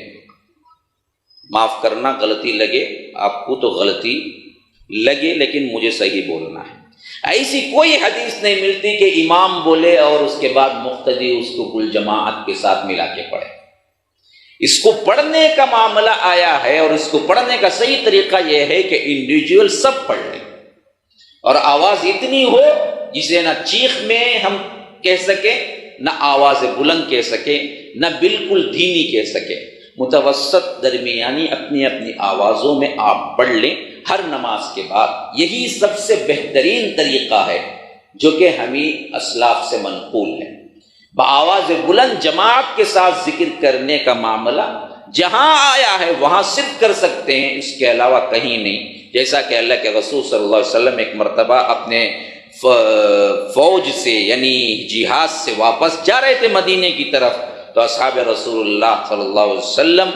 معاف کرنا غلطی لگے آپ کو تو غلطی لگے، لیکن مجھے صحیح بولنا ہے۔ ایسی کوئی حدیث نہیں ملتی کہ امام بولے اور اس کے بعد مقتدی اس کو کل جماعت کے ساتھ ملا کے پڑھے۔ اس کو پڑھنے کا معاملہ آیا ہے، اور اس کو پڑھنے کا صحیح طریقہ یہ ہے کہ انڈیویجول سب پڑھ لیں، اور آواز اتنی ہو جسے نہ چیخ میں ہم کہہ سکیں، نہ آواز بلند کہہ سکیں، نہ بالکل دھیمی کہہ سکیں، متوسط درمیانی اپنی اپنی آوازوں میں آپ پڑھ لیں ہر نماز کے بعد۔ یہی سب سے بہترین طریقہ ہے جو کہ ہمیں اسلاف سے منقول ہے۔ بآواز بلند جماعت کے ساتھ ذکر کرنے کا معاملہ جہاں آیا ہے وہاں صرف کر سکتے ہیں، اس کے علاوہ کہیں نہیں۔ جیسا کہ اللہ کے رسول صلی اللہ علیہ وسلم ایک مرتبہ اپنے فوج سے یعنی جہاد سے واپس جا رہے تھے مدینے کی طرف، تو اصحاب رسول اللہ صلی اللہ علیہ وسلم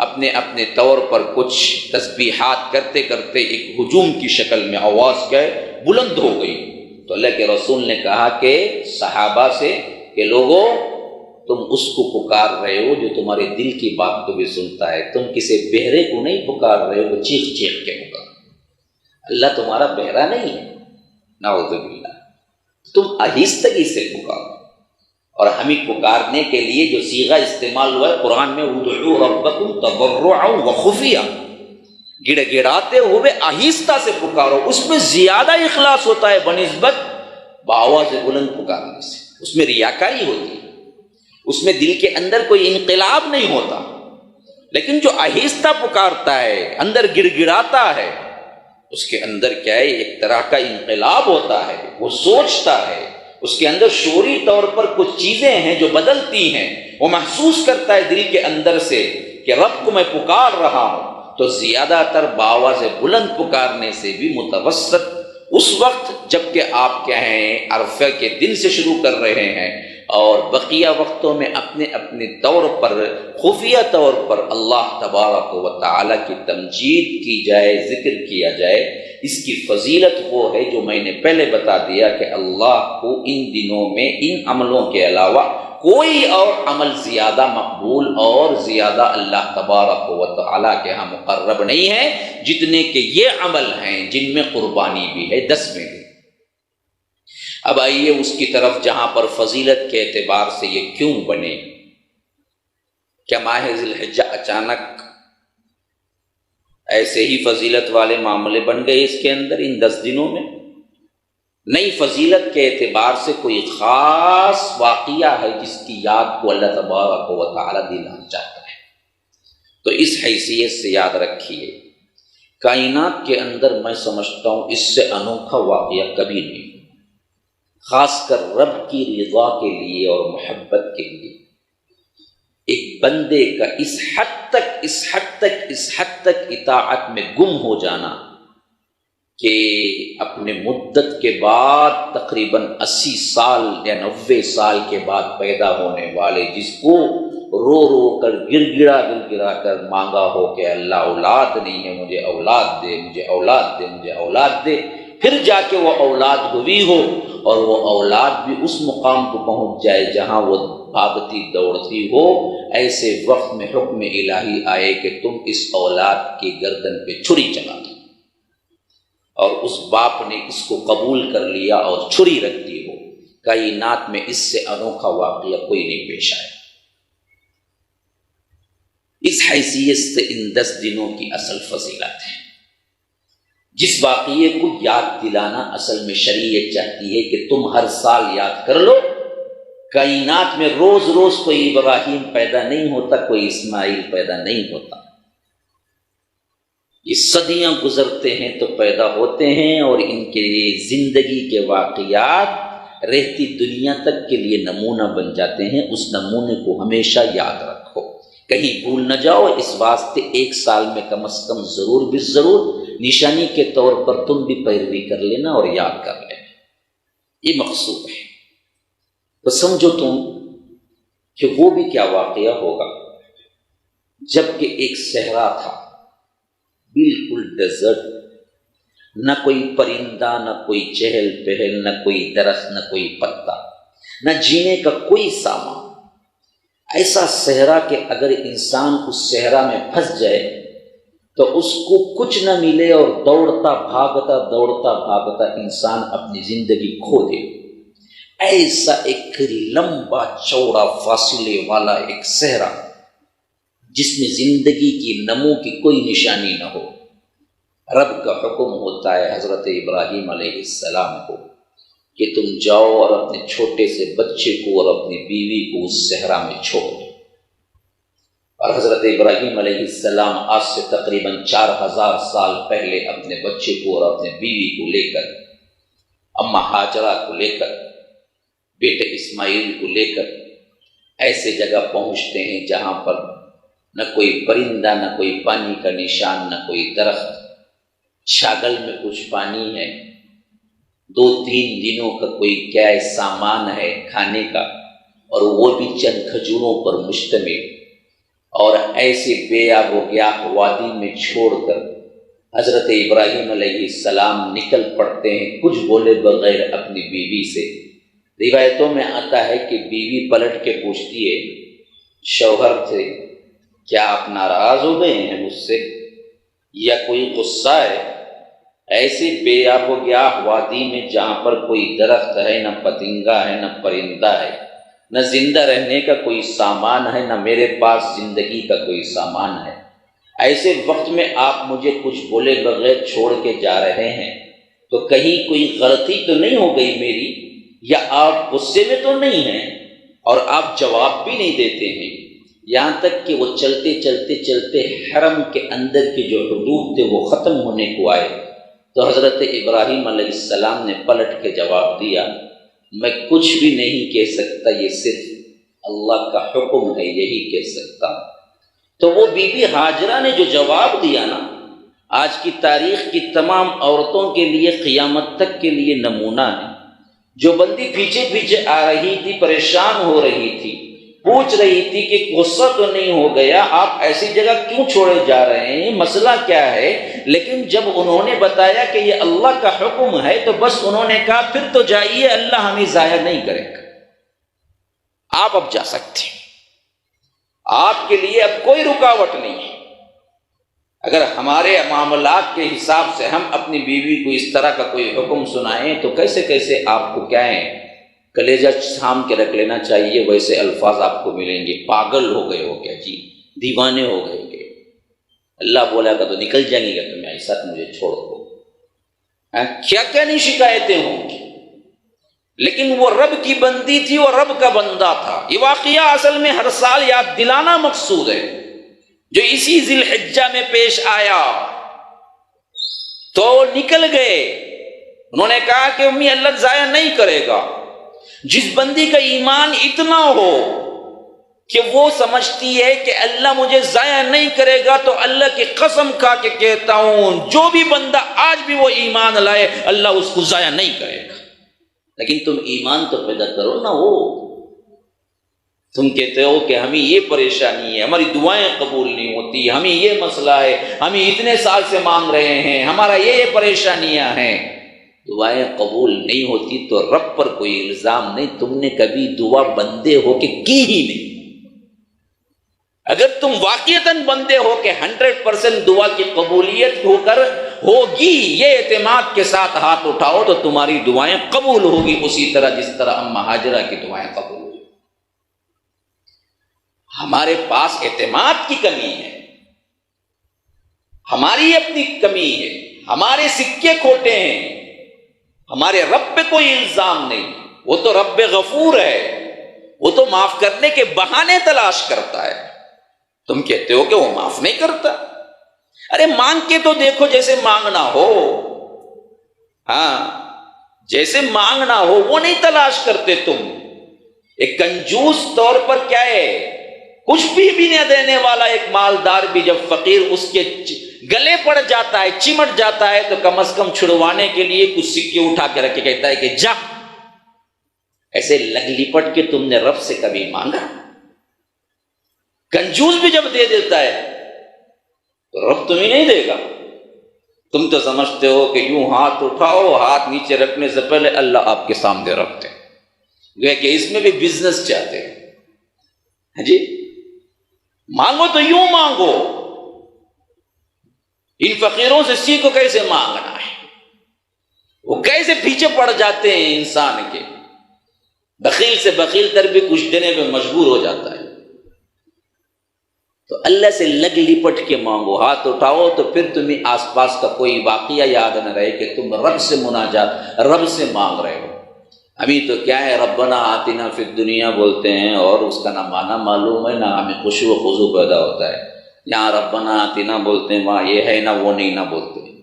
اپنے اپنے طور پر کچھ تسبیحات کرتے کرتے ایک ہجوم کی شکل میں آواز کیا بلند ہو گئی۔ تو اللہ کے رسول نے کہا کہ صحابہ سے کہ لوگوں تم اس کو پکار رہے ہو جو تمہارے دل کی بات کو بھی سنتا ہے، تم کسی بہرے کو نہیں پکار رہے ہو، چیخ چیخ کے پکار۔ اللہ تمہارا بہرا نہیں ہے، نعوذ باللہ، تم آہستگی سے پکارو۔ اور ہمیں پکارنے کے لیے جو صیغہ استعمال ہوا ہے قرآن میں، ادعوا ربکم تضرعا وخفیا، گڑ گڑاتے ہوئے آہستہ سے پکارو، اس میں زیادہ اخلاص ہوتا ہے بنسبت بآواز بلند پکارنے سے۔ اس میں ریاکاری ہوتی ہے، اس میں دل کے اندر کوئی انقلاب نہیں ہوتا۔ لیکن جو آہستہ پکارتا ہے، اندر گڑ گڑاتا ہے، اس کے اندر کیا ہے، ایک طرح کا انقلاب ہوتا ہے، وہ سوچتا ہے، اس کے اندر شعوری طور پر کچھ چیزیں ہیں جو بدلتی ہیں، وہ محسوس کرتا ہے دل کے اندر سے کہ رب کو میں پکار رہا ہوں۔ تو زیادہ تر باواز بلند پکارنے سے بھی متوسط اس وقت جب کہ آپ کیا ہیں عرفہ کے دن سے شروع کر رہے ہیں، اور بقیہ وقتوں میں اپنے اپنے طور پر خفیہ طور پر اللہ تبارک و تعالی کی تمجید کی جائے، ذکر کیا جائے۔ اس کی فضیلت وہ ہے جو میں نے پہلے بتا دیا کہ اللہ کو ان دنوں میں ان عملوں کے علاوہ کوئی اور عمل زیادہ مقبول اور زیادہ اللہ تبارک و تعالی کے ہاں مقرب نہیں ہے جتنے کہ یہ عمل ہیں جن میں قربانی بھی ہے، 10 میں بھی۔ اب آئیے اس کی طرف جہاں پر فضیلت کے اعتبار سے یہ کیوں بنے؟ کیا ماہ ذی الحجہ اچانک ایسے ہی فضیلت والے معاملے بن گئے اس کے اندر ان 10 دنوں میں؟ نئی فضیلت کے اعتبار سے کوئی خاص واقعہ ہے جس کی یاد کو اللہ تبارک و تعالی دلانا چاہتا ہے۔ تو اس حیثیت سے یاد رکھیے، کائنات کے اندر میں سمجھتا ہوں اس سے انوکھا واقعہ کبھی نہیں، خاص کر رب کی رضا کے لیے اور محبت کے لیے۔ ایک بندے کا اس حد تک اطاعت میں گم ہو جانا کہ اپنے مدت کے بعد تقریباً 80 سال یا 90 سال کے بعد پیدا ہونے والے، جس کو رو رو کر گر گڑا کر مانگا ہو کہ اللہ اولاد نہیں ہے، مجھے اولاد دے، مجھے اولاد دے، مجھے اولاد دے، پھر جا کے وہ اولاد ہوئی ہو اور وہ اولاد بھی اس مقام کو پہنچ جائے جہاں وہ بھاگتی دوڑتی ہو، ایسے وقت میں حکم الہی آئے کہ تم اس اولاد کی گردن پہ چھری چلا دو، اور اس باپ نے اس کو قبول کر لیا اور چھری رکھ دی ہو۔ کائنات میں اس سے انوکھا واقعہ کوئی نہیں پیش آیا۔ اس حیثیت سے ان 10 دنوں کی اصل فضیلت ہے۔ جس واقعے کو یاد دلانا اصل میں شریعت چاہتی ہے کہ تم ہر سال یاد کر لو۔ کائنات میں روز روز کوئی ابراہیم پیدا نہیں ہوتا، کوئی اسماعیل پیدا نہیں ہوتا، یہ صدیاں گزرتے ہیں تو پیدا ہوتے ہیں، اور ان کے زندگی کے واقعات رہتی دنیا تک کے لیے نمونہ بن جاتے ہیں۔ اس نمونے کو ہمیشہ یاد رکھو، کہیں بھول نہ جاؤ۔ اس واسطے 1 سال میں کم از کم ضرور بھی ضرور نشانی کے طور پر تم بھی پیروی کر لینا اور یاد کر لینا، یہ مقصود ہے۔ تو سمجھو تم کہ وہ بھی کیا واقعہ ہوگا جب کہ ایک صحرا تھا، بالکل ڈیزرٹ، نہ کوئی پرندہ، نہ کوئی چہل پہل، نہ کوئی درخت، نہ کوئی پتا، نہ جینے کا کوئی سامان۔ ایسا صحرا کہ اگر انسان اس صحرا میں پھنس جائے تو اس کو کچھ نہ ملے اور دوڑتا بھاگتا انسان اپنی زندگی کھو دے۔ ایسا ایک لمبا چوڑا فاصلے والا ایک صحرا جس میں زندگی کی نمو کی کوئی نشانی نہ ہو۔ رب کا حکم ہوتا ہے حضرت ابراہیم علیہ السلام کو کہ تم جاؤ اور اپنے چھوٹے سے بچے کو اور اپنی بیوی کو اس صحرا میں چھوڑ دو۔ اور حضرت ابراہیم علیہ السلام آج سے تقریباً 4000 سال پہلے اپنے بچے کو اور اپنے بیوی کو لے کر، اماں ہاجرہ کو لے کر، بیٹے اسماعیل کو لے کر ایسے جگہ پہنچتے ہیں جہاں پر نہ کوئی پرندہ، نہ کوئی پانی کا نشان، نہ کوئی درخت۔ چھاگل میں کچھ پانی ہے، 2-3 دنوں کا کوئی کیا سامان ہے کھانے کا، اور وہ بھی چند کھجوروں پر مشتمل، اور ایسے بے آب و گیاہ وادی میں چھوڑ کر حضرت ابراہیم علیہ السلام نکل پڑتے ہیں کچھ بولے بغیر اپنی بیوی سے۔ روایتوں میں آتا ہے کہ بیوی پلٹ کے پوچھتی ہے، شوہر سے کیا آپ ناراض ہو گئے ہیں مجھ سے یا کوئی غصہ ہے؟ ایسے بے آب و گیاہ وادی میں جہاں پر کوئی درخت ہے، نہ پتنگا ہے، نہ پرندہ ہے، نہ زندہ رہنے کا کوئی سامان ہے، نہ میرے پاس زندگی کا کوئی سامان ہے، ایسے وقت میں آپ مجھے کچھ بولے بغیر چھوڑ کے جا رہے ہیں، تو کہیں کوئی غلطی تو نہیں ہو گئی میری، یا آپ غصے میں تو نہیں ہیں؟ اور آپ جواب بھی نہیں دیتے ہیں، یہاں تک کہ وہ چلتے حرم کے اندر کے جو حدود تھے وہ ختم ہونے کو آئے، تو حضرت ابراہیم علیہ السلام نے پلٹ کے جواب دیا، میں کچھ بھی نہیں کہہ سکتا، یہ صرف اللہ کا حکم ہے، یہی کہہ سکتا ہوں۔ تو وہ بی بی ہاجرہ نے جو جواب دیا نا، آج کی تاریخ کی تمام عورتوں کے لیے قیامت تک کے لیے نمونہ ہے۔ جو بندی پیچھے پیچھے آ رہی تھی، پریشان ہو رہی تھی، پوچھ رہی تھی کہ غصہ تو نہیں ہو گیا، آپ ایسی جگہ کیوں چھوڑے جا رہے ہیں، مسئلہ کیا ہے؟ لیکن جب انہوں نے بتایا کہ یہ اللہ کا حکم ہے تو بس انہوں نے کہا پھر تو جائیے، اللہ ہمیں ضائع نہیں کرے گا، آپ اب جا سکتے ہیں، آپ کے لیے اب کوئی رکاوٹ نہیں ہے۔ اگر ہمارے معاملات کے حساب سے ہم اپنی بیوی کو اس طرح کا کوئی حکم سنائیں تو کیسے کیسے آپ کو کیا ہے، کلیجہ سام کے رکھ لینا چاہیے، ویسے الفاظ آپ کو ملیں گے۔ پاگل ہو گئے ہو کیا جی، دیوانے ہو گئے گے، اللہ بولا گا تو نکل جائیں گے، تمہیں ایسا مجھے چھوڑ دو، کیا کیا نہیں شکایتیں ہوں گی۔ لیکن وہ رب کی بندی تھی، وہ رب کا بندہ تھا۔ یہ واقعہ اصل میں ہر سال یاد دلانا مقصود ہے، جو اسی ذی الحجہ میں پیش آیا۔ تو نکل گئے، انہوں نے کہا کہ امی اللہ ضائع نہیں کرے گا۔ جس بندی کا ایمان اتنا ہو کہ وہ سمجھتی ہے کہ اللہ مجھے ضائع نہیں کرے گا، تو اللہ کی قسم کھا کے کہتا ہوں جو بھی بندہ آج بھی وہ ایمان لائے، اللہ اس کو ضائع نہیں کرے گا۔ لیکن تم ایمان تو پیدا کرو نا۔ وہ تم کہتے ہو کہ ہمیں یہ پریشانی ہے، ہماری دعائیں قبول نہیں ہوتی، ہمیں یہ مسئلہ ہے، ہمیں اتنے سال سے مانگ رہے ہیں، ہمارا یہ پریشانیاں ہیں۔ دعائیں قبول نہیں ہوتی تو رب پر کوئی الزام نہیں، تم نے کبھی دعا بندے ہو کے کی ہی نہیں۔ اگر تم واقعتاً بندے ہو کہ 100% دعا کی قبولیت ہو کر ہوگی، یہ اعتماد کے ساتھ ہاتھ اٹھاؤ تو تمہاری دعائیں قبول ہوگی، اسی طرح جس طرح ام ہاجرہ کی دعائیں قبول ہوگی۔ ہمارے پاس اعتماد کی کمی ہے، ہماری اپنی کمی ہے، ہمارے سکے کھوٹے ہیں، ہمارے رب پہ کوئی الزام نہیں۔ وہ تو رب غفور ہے، وہ تو معاف کرنے کے بہانے تلاش کرتا ہے۔ تم کہتے ہو کہ وہ معاف نہیں کرتا۔ ارے مانگ کے تو دیکھو جیسے مانگنا ہو، ہاں جیسے مانگنا ہو وہ نہیں تلاش کرتے تم۔ ایک کنجوس طور پر کیا ہے، کچھ بھی نہ دینے والا ایک مالدار بھی جب فقیر اس کے گلے پڑ جاتا ہے، چمٹ جاتا ہے، تو کم از کم چھڑوانے کے لیے کچھ سکے اٹھا کے رکھ کے کہتا ہے کہ جا۔ ایسے لگ لپٹ کے تم نے رب سے کبھی مانگا؟ کنجوس بھی جب دے دیتا ہے تو رب تمہیں نہیں دے گا۔ تم تو سمجھتے ہو کہ یوں ہاتھ اٹھاؤ، ہاتھ نیچے رکھنے سے پہلے اللہ آپ کے سامنے رکھتے ہیں، کہ اس میں بھی بزنس چاہتے ہیں جی۔ مانگو تو یوں مانگو، ان فقیروں سے سیکھو کیسے مانگنا ہے، وہ کیسے پیچھے پڑ جاتے ہیں انسان کے۔ بخیل سے بخیل تر بھی کچھ دینے پہ مجبور ہو جاتا ہے۔ تو اللہ سے لگ لپٹ کے مانگو، ہاتھ اٹھاؤ تو پھر تمہیں آس پاس کا کوئی واقعہ یاد نہ رہے کہ تم رب سے مناجات، رب سے مانگ رہے ہو۔ ابھی تو کیا ہے، ربنا آتنا فی الدنیا بولتے ہیں اور اس کا نہ معنی معلوم ہے، نہ ہمیں خشوع و خضوع پیدا ہوتا ہے۔ یہاں ربنا آتنا بولتے ہیں، وہاں یہ ہے نہ وہ نہیں نہ بولتے ہیں،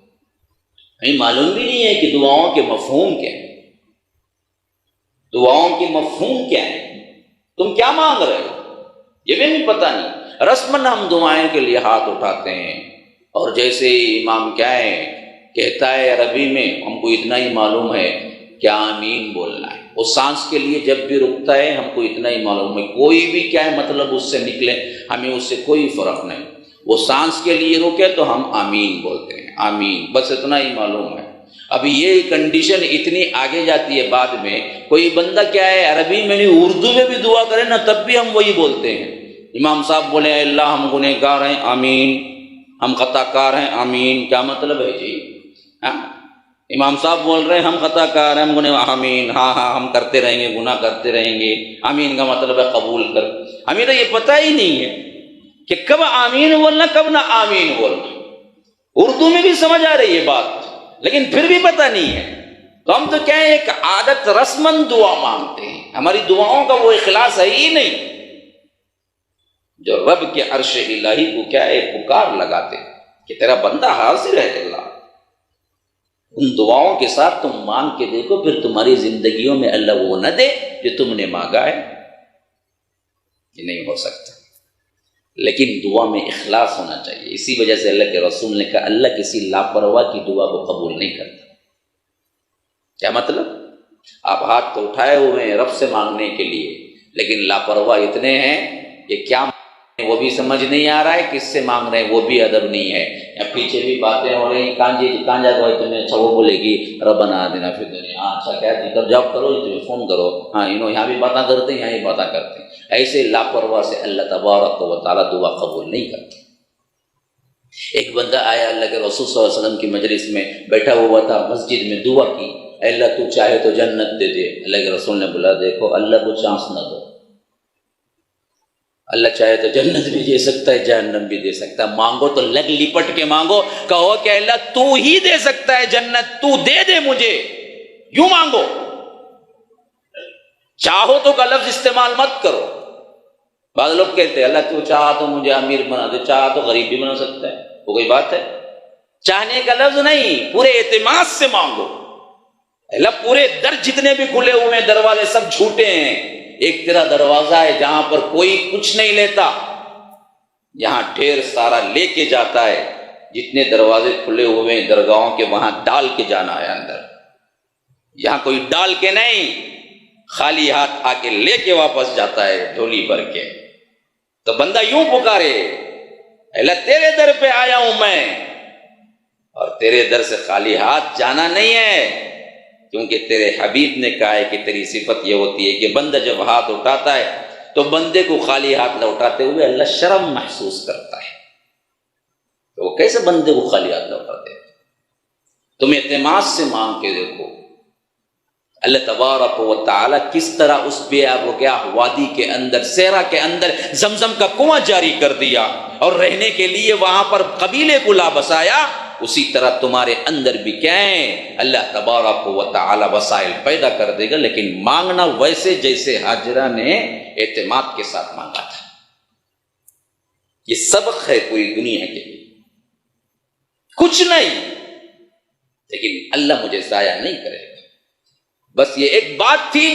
ہمیں معلوم بھی نہیں ہے کہ دعاؤں کے مفہوم کیا ہے، دعاؤں کے مفہوم کیا ہے، تم کیا مانگ رہے ہو یہ بھی نہیں پتہ نہیں۔ رسماً ہم دعائیں کے لیے ہاتھ اٹھاتے ہیں، اور جیسے امام کیا ہے کہتا ہے عربی میں، ہم کو اتنا ہی معلوم ہے کیا آمین بولنا ہے۔ وہ سانس کے لیے جب بھی رکتا ہے ہم کو اتنا ہی معلوم ہے، کوئی بھی کیا ہے مطلب اس سے نکلے، ہمیں اس سے کوئی فرق نہیں۔ وہ سانس کے لیے رکے تو ہم آمین بولتے ہیں، آمین، بس اتنا ہی معلوم ہے۔ ابھی یہ کنڈیشن اتنی آگے جاتی ہے، بعد میں کوئی بندہ کیا ہے عربی میں نہیں اردو میں بھی دعا کرے نا تب بھی ہم وہی بولتے ہیں۔ امام صاحب بولے اے اللہ ہم گنہگار ہیں، آمین، ہم خطا کار ہیں، آمین، کیا مطلب ہے جی؟ امام صاحب بول رہے ہیں ہم خطا کار ہیں، ہم گنہگار، آمین، ہاں ہاں ہم کرتے رہیں گے، گناہ کرتے رہیں گے، آمین کا مطلب ہے قبول کر۔ ہمیں تو یہ پتہ ہی نہیں ہے کہ کب آمین بولنا کب نہ آمین بولنا۔ اردو میں بھی سمجھ آ رہی ہے بات، لیکن پھر بھی پتہ نہیں ہے۔ تو ہم تو کیا ہے ایک عادت رسماً دعا مانگتے ہیں، ہماری دعاؤں کا وہ اخلاص ہے ہی نہیں جو رب کے عرش الہی کو کیا ہے پکار لگاتے کہ تیرا بندہ حاضر ہے اللہ، ان دعاؤں کے ساتھ تم مانگ کے دیکھو، پھر تمہاری زندگیوں میں اللہ وہ نہ دے جو تم نے مانگا ہے، یہ نہیں ہو سکتا۔ لیکن دعا میں اخلاص ہونا چاہیے۔ اسی وجہ سے اللہ کے رسول نے کہا اللہ کسی لاپرواہ کی دعا کو قبول نہیں کرتا۔ کیا مطلب؟ آپ ہاتھ تو اٹھائے ہوئے ہیں رب سے مانگنے کے لیے، لیکن لاپرواہ اتنے ہیں کہ کیا وہ بھی سمجھ نہیں آ رہا ہے کس سے مانگ رہے ہیں، وہ بھی ادب نہیں ہے، یا پیچھے بھی باتیں ہو رہی ہیں، کانجا کو تمہیں اچھا وہ بولے گی ربنا آتنا فی الدنیا، ہاں اچھا کیا ذکر جاب کرو، تمہیں فون کرو، ہاں یہاں بھی باتیں کرتے ہیں، یہاں بھی باتیں کرتے ہیں۔ ایسے لاپرواہ سے اللہ تبارک و تعالیٰ دعا قبول نہیں کرتا۔ ایک بندہ آیا اللہ کے رسول صلی اللہ علیہ وسلم کی مجلس میں بیٹھا ہوا تھا، مسجد میں دعا کی، اے اللہ تو چاہے تو جنت دے دے۔ اللہ کے رسول نے بولا دیکھو اللہ کو چانس نہ دو، اللہ چاہے تو جنت بھی دے سکتا ہے جہنم بھی دے سکتا ہے، مانگو تو لگ لپٹ کے مانگو، کہو کہ اللہ تو ہی دے سکتا ہے جنت، تو دے دے مجھے، یوں مانگو، چاہو تو کا لفظ استعمال مت کرو۔ بعض لوگ کہتے ہیں اللہ تو چاہا تو مجھے امیر بنا دے، چاہا تو غریب بھی بنا سکتا ہے، وہ کوئی بات ہے؟ چاہنے کا لفظ نہیں، پورے اعتماد سے مانگو۔ اللہ پورے در جتنے بھی کھلے ہوئے ہیں دروازے سب جھوٹے ہیں، ایک تیرا دروازہ ہے جہاں پر کوئی کچھ نہیں لیتا، یہاں ڈھیر سارا لے کے جاتا ہے۔ جتنے دروازے کھلے ہوئے ہیں درگاہوں کے وہاں ڈال کے جانا ہے اندر، یہاں کوئی ڈال کے نہیں، خالی ہاتھ آ کے لے کے واپس جاتا ہے جھولی بھر کے۔ تو بندہ یوں پکارے اللہ تیرے در پہ آیا ہوں میں، اور تیرے در سے خالی ہاتھ جانا نہیں ہے، کیونکہ تیرے حبیب نے کہا ہے کہ تیری صفت یہ ہوتی ہے کہ بندہ جب ہاتھ اٹھاتا ہے تو بندے کو خالی ہاتھ نہ اٹھاتے ہوئے اللہ شرم محسوس کرتا ہے۔ تو وہ کیسے بندے کو خالی ہاتھ نہ اٹھاتے؟ تم اعتماد سے مانگ کے دیکھو اللہ تبارک و تعالی کس طرح اس بے آب و گیاہ وادی کے اندر، صحرا کے اندر زمزم کا کنواں جاری کر دیا اور رہنے کے لیے وہاں پر قبیلے کو لا بسایا، اسی طرح تمہارے اندر بھی کیا ہے اللہ تبارک و تعالی وسائل پیدا کر دے گا، لیکن مانگنا ویسے جیسے ہاجرہ نے اعتماد کے ساتھ مانگا تھا۔ یہ سبق ہے پوری دنیا کے لیے، کچھ نہیں، لیکن اللہ مجھے ضائع نہیں کرے گا۔ بس یہ ایک بات تھی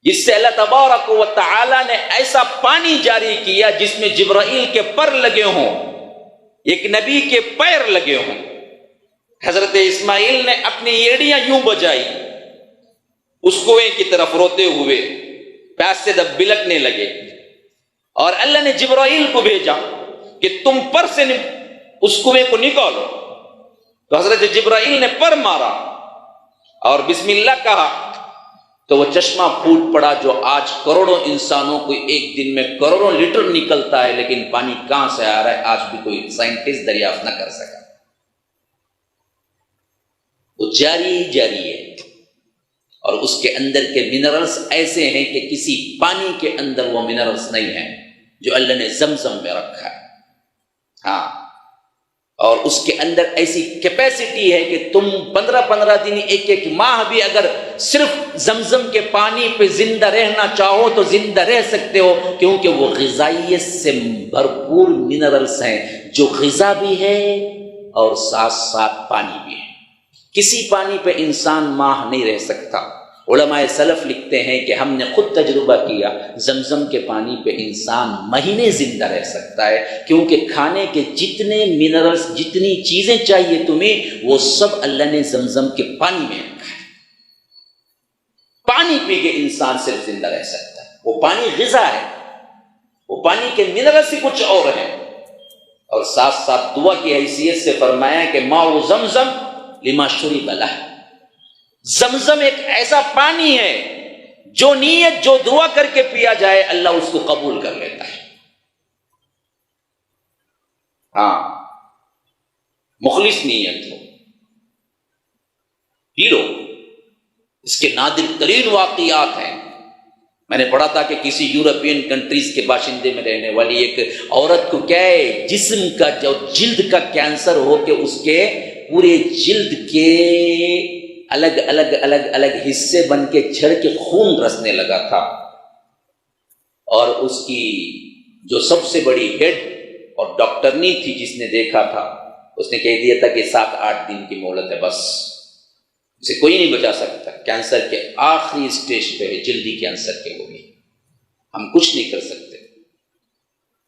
جس سے اللہ تبارک و تعالی نے ایسا پانی جاری کیا جس میں جبرائیل کے پر لگے ہوں، ایک نبی کے پیر لگے ہوں۔ حضرت اسماعیل نے اپنی ایڑیاں یوں بجائی اس کنویں کی طرف روتے ہوئے، پیاس سے دب بلکنے لگے، اور اللہ نے جبرائیل کو بھیجا کہ تم پر سے اس کنویں کو نکالو۔ تو حضرت جبرائیل نے پر مارا اور بسم اللہ کہا تو وہ چشمہ پھوٹ پڑا جو آج کروڑوں انسانوں کو ایک دن میں کروڑوں لیٹر نکلتا ہے، لیکن پانی کہاں سے آ رہا ہے آج بھی کوئی سائنٹسٹ دریافت نہ کر سکا۔ وہ جاری ہی جاری ہے، اور اس کے اندر کے منرلز ایسے ہیں کہ کسی پانی کے اندر وہ منرلز نہیں ہیں جو اللہ نے زمزم میں رکھا ہے۔ ہاں، اور اس کے اندر ایسی کیپیسٹی ہے کہ تم 15 دن ایک ماہ بھی اگر صرف زمزم کے پانی پہ زندہ رہنا چاہو تو زندہ رہ سکتے ہو، کیونکہ وہ غذائیت سے بھرپور منرلز ہیں جو غذا بھی ہے اور ساتھ ساتھ پانی بھی ہے۔ کسی پانی پہ انسان ماہ نہیں رہ سکتا۔ علماء سلف لکھتے ہیں کہ ہم نے خود تجربہ کیا، زمزم کے پانی پہ انسان مہینے زندہ رہ سکتا ہے، کیونکہ کھانے کے جتنے منرلز، جتنی چیزیں چاہیے تمہیں، وہ سب اللہ نے زمزم کے پانی میں رکھا ہے۔ پانی پی کے انسان صرف زندہ رہ سکتا ہے، وہ پانی غذا ہے، وہ پانی کے منرلز ہی کچھ اور ہیں۔ اور ساتھ ساتھ دعا کی حیثیت سے فرمایا کہ ماء زمزم لما شرب لہ، زمزم ایک ایسا پانی ہے جو نیت، جو دعا کر کے پیا جائے اللہ اس کو قبول کر لیتا ہے۔ ہاں، مخلص نیت ہو، پی لو۔ اس کے نادر ترین واقعات ہیں۔ میں نے پڑھا تھا کہ کسی یورپین کنٹریز کے باشندے میں رہنے والی ایک عورت کو کیا ہے، جسم کا جو جلد کا کینسر ہو کے اس کے پورے جلد کے الگ الگ حصے بن کے جھڑ کے خون رسنے لگا تھا، اور اس کی جو سب سے بڑی ہیڈ اور ڈاکٹرنی تھی جس نے دیکھا تھا، اس نے کہہ دیا تھا کہ 7-8 دن کی مہلت ہے، بس اسے کوئی نہیں بچا سکتا، کینسر کے آخری اسٹیج پہ ہے، جلدی کینسر کے، وہ بھی ہم کچھ نہیں کر سکتے۔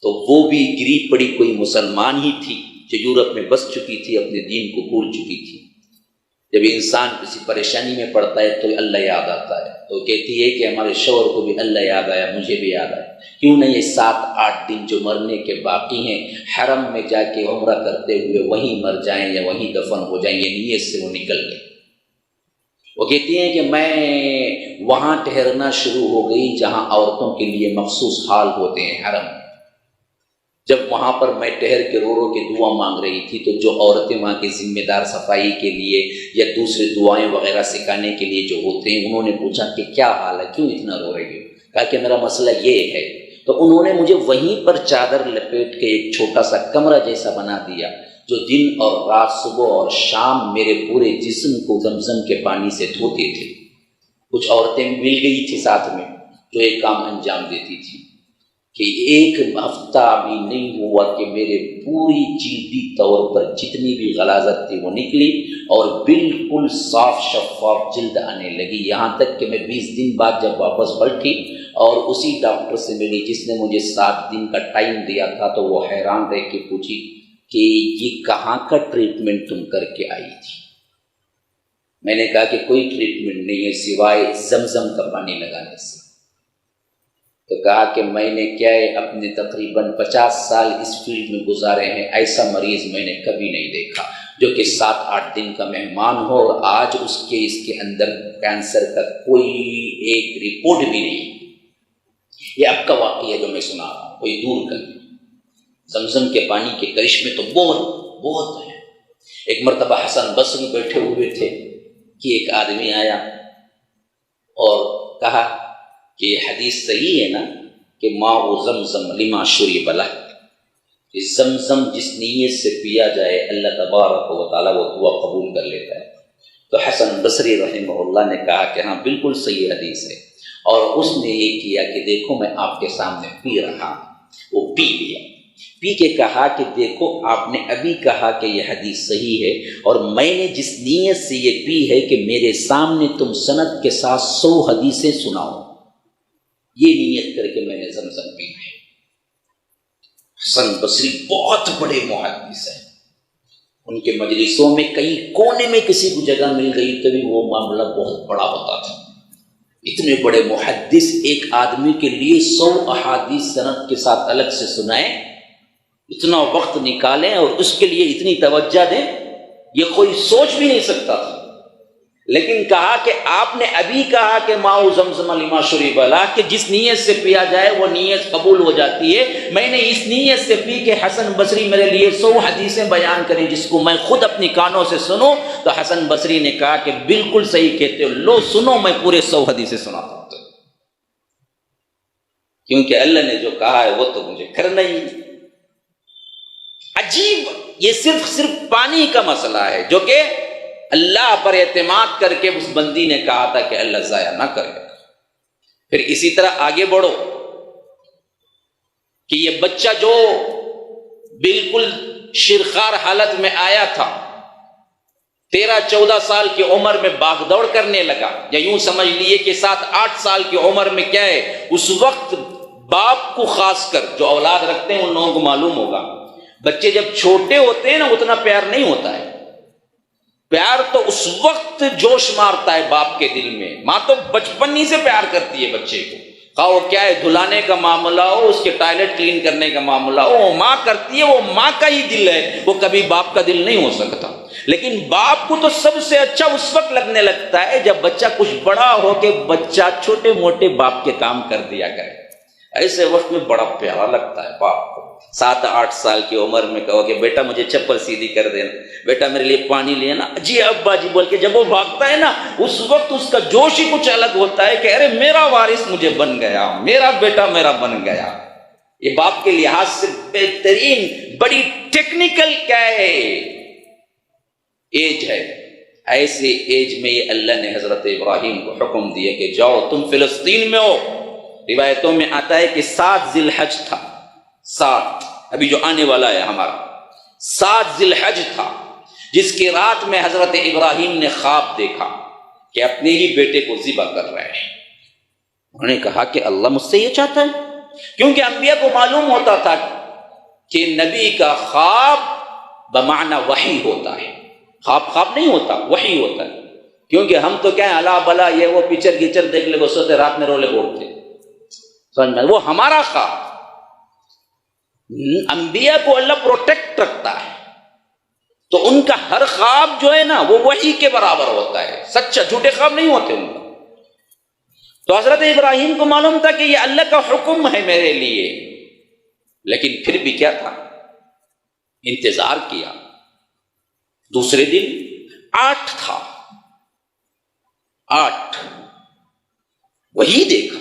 تو وہ بھی گری پڑی کوئی مسلمان ہی تھی جو یورپ میں بس چکی تھی، اپنے دین کو بھول چکی تھی۔ جب انسان کسی پریشانی میں پڑتا ہے تو اللہ یاد آتا ہے، تو کہتی ہے کہ ہمارے شوہر کو بھی اللہ یاد آیا، مجھے بھی یاد آیا، کیوں نہ یہ 7-8 دن جو مرنے کے باقی ہیں حرم میں جا کے عمرہ کرتے ہوئے وہیں مر جائیں یا وہیں دفن ہو جائیں۔ یہ نیت سے وہ نکل گئے۔ وہ کہتی ہیں کہ میں وہاں ٹھہرنا شروع ہو گئی جہاں عورتوں کے لیے مخصوص حال ہوتے ہیں حرم۔ جب وہاں پر میں ٹھہر کے رو رو کے دعا مانگ رہی تھی تو جو عورتیں وہاں کے ذمہ دار صفائی کے لیے یا دوسرے دعائیں وغیرہ سکھانے کے لیے جو ہوتے ہیں، انہوں نے پوچھا کہ کیا حال ہے، کیوں اتنا رو رہی ہو؟ کہا کہ میرا مسئلہ یہ ہے۔ تو انہوں نے مجھے وہیں پر چادر لپیٹ کے ایک چھوٹا سا کمرہ جیسا بنا دیا، جو دن اور رات، صبح اور شام میرے پورے جسم کو زمزم کے پانی سے دھوتے تھے۔ کچھ عورتیں مل گئی تھی ساتھ میں جو ایک کام انجام دیتی تھی کہ ایک ہفتہ بھی نہیں ہوا کہ میرے پوری جلدی طور پر جتنی بھی غلاظت تھی وہ نکلی اور بالکل صاف شفاف جلد آنے لگی، یہاں تک کہ میں 20 دن بعد جب واپس پلٹی اور اسی ڈاکٹر سے ملی جس نے مجھے 7 دن کا ٹائم دیا تھا، تو وہ حیران رہ کے پوچھی کہ یہ کہاں کا ٹریٹمنٹ تم کر کے آئی تھی؟ میں نے کہا کہ کوئی ٹریٹمنٹ نہیں ہے سوائے زمزم کا پانی لگانے سے۔ تو کہا کہ میں نے کیا ہے اپنے تقریباً 50 سال اس فیلڈ میں گزارے ہیں، ایسا مریض میں نے کبھی نہیں دیکھا جو کہ 7-8 دن کا مہمان ہو اور آج اس کے اندر کینسر کا کوئی ایک رپورٹ بھی نہیں۔ یہ اب کا واقعہ جو میں سنا رہا ہوں، کوئی دور کا نہیں۔ زمزم کے پانی کے کرشمے تو بہت ہیں۔ ایک مرتبہ حسن بصری بیٹھے ہوئے تھے کہ ایک آدمی آیا اور کہا کہ یہ حدیث صحیح ہے نا کہ ماء زمزم لما شرب لہ، کہ زمزم جس نیت سے پیا جائے اللہ تبارک و تعالیٰ وہ دعا قبول کر لیتا ہے۔ تو حسن بصری رحمہ اللہ نے کہا کہ ہاں بالکل صحیح حدیث ہے، اور اس نے یہ کیا کہ دیکھو میں آپ کے سامنے پی رہا ہوں۔ وہ پی لیا، پی کے کہا کہ دیکھو آپ نے ابھی کہا کہ یہ حدیث صحیح ہے، اور میں نے جس نیت سے یہ پی ہے کہ میرے سامنے تم سند کے ساتھ 100 حدیثیں سناؤ، یہ نیت کر کے میں نے زمزم پی ہے۔ حسن بصری بہت بڑے محدث ہیں، ان کے مجلسوں میں کئی کونے میں کسی کو جگہ مل گئی تبھی وہ معاملہ بہت بڑا ہوتا تھا۔ اتنے بڑے محدث ایک آدمی کے لیے 100 احادیث سند کے ساتھ الگ سے سنائیں، اتنا وقت نکالیں اور اس کے لیے اتنی توجہ دیں، یہ کوئی سوچ بھی نہیں سکتا تھا۔ لیکن کہا کہ آپ نے ابھی کہا کہ ماء زمزم لما شرب لہ، کہ جس نیت سے پیا جائے وہ نیت قبول ہو جاتی ہے۔ میں نے اس نیت سے پی کہ حسن بصری میرے لیے 100 حدیثیں بیان کریں جس کو میں خود اپنی کانوں سے سنوں۔ تو حسن بصری نے کہا کہ بالکل صحیح کہتے ہو، لو سنو، میں پورے 100 حدیثیں سناتا ہوں، کیونکہ اللہ نے جو کہا ہے وہ تو مجھے کرنا ہی۔ عجیب، یہ صرف پانی کا مسئلہ ہے جو کہ اللہ پر اعتماد کر کے اس بندی نے کہا تھا کہ اللہ ضائع نہ کرے۔ پھر اسی طرح آگے بڑھو کہ یہ بچہ جو بالکل شرخار حالت میں آیا تھا، 13-14 سال کی عمر میں باغ دوڑ کرنے لگا، یا یوں سمجھ لیے کہ 7-8 سال کی عمر میں کیا ہے، اس وقت باپ کو خاص کر جو اولاد رکھتے ہیں ان لوگوں کو معلوم ہوگا، بچے جب چھوٹے ہوتے ہیں نا اتنا پیار نہیں ہوتا ہے۔ پیار تو اس وقت جوش مارتا ہے باپ کے دل میں، ماں تو بچپن ہی سے پیار کرتی ہے بچے کو، خواہ وہ کیا ہے دھلانے کا معاملہ ہو، اس کے ٹوائلٹ کلین کرنے کا معاملہ ہو، وہ ماں کرتی ہے، وہ ماں کا ہی دل ہے، وہ کبھی باپ کا دل نہیں ہو سکتا۔ لیکن باپ کو تو سب سے اچھا اس وقت لگنے لگتا ہے جب بچہ کچھ بڑا ہو کے بچہ چھوٹے موٹے باپ کے کام کر دیا کرے، ایسے وقت میں بڑا پیارا لگتا ہے باپ کو۔ 7-8 سال کی عمر میں کہو کہ بیٹا مجھے چپل سیدھی کر دینا، بیٹا میرے لیے پانی لے نا، جی ابا جی بول کے جب وہ بھاگتا ہے نا، اس وقت اس کا جوش ہی کچھ الگ ہوتا ہے کہ ارے میرا وارث مجھے بن گیا، میرا بیٹا میرا بن گیا۔ یہ باپ کے لحاظ سے بہترین بڑی ٹیکنیکل کیا ہے ایج ہے۔ ایسے ایج میں یہ اللہ نے حضرت ابراہیم کو حکم دیا کہ جاؤ تم فلسطین میں ہو۔ روایتوں میں آتا ہے کہ 7 ذی الحج تھا، 7 ابھی جو آنے والا ہے ہمارا، 7 ذی الحج تھا، جس کی رات میں حضرت ابراہیم نے خواب دیکھا کہ اپنے ہی بیٹے کو ذبح کر رہے ہیں۔ انہوں نے کہا کہ اللہ مجھ سے یہ چاہتا ہے، کیونکہ انبیاء کو معلوم ہوتا تھا کہ نبی کا خواب بمعنی وحی ہوتا ہے، خواب نہیں ہوتا، وحی ہوتا ہے۔ کیونکہ ہم تو کیا ہے، الا بلا یہ وہ پچر گچر دیکھ لے سوتے رات میں رولے بولتے، سمجھ میں؟ وہ ہمارا خواب، انبیاء کو اللہ پروٹیکٹ رکھتا ہے، تو ان کا ہر خواب جو ہے نا وہ وحی کے برابر ہوتا ہے، سچا، جھوٹے خواب نہیں ہوتے ان کا۔ تو حضرت ابراہیم کو معلوم تھا کہ یہ اللہ کا حکم ہے میرے لیے، لیکن پھر بھی کیا تھا، انتظار کیا۔ دوسرے دن 8 تھا، 8 وہی دیکھا،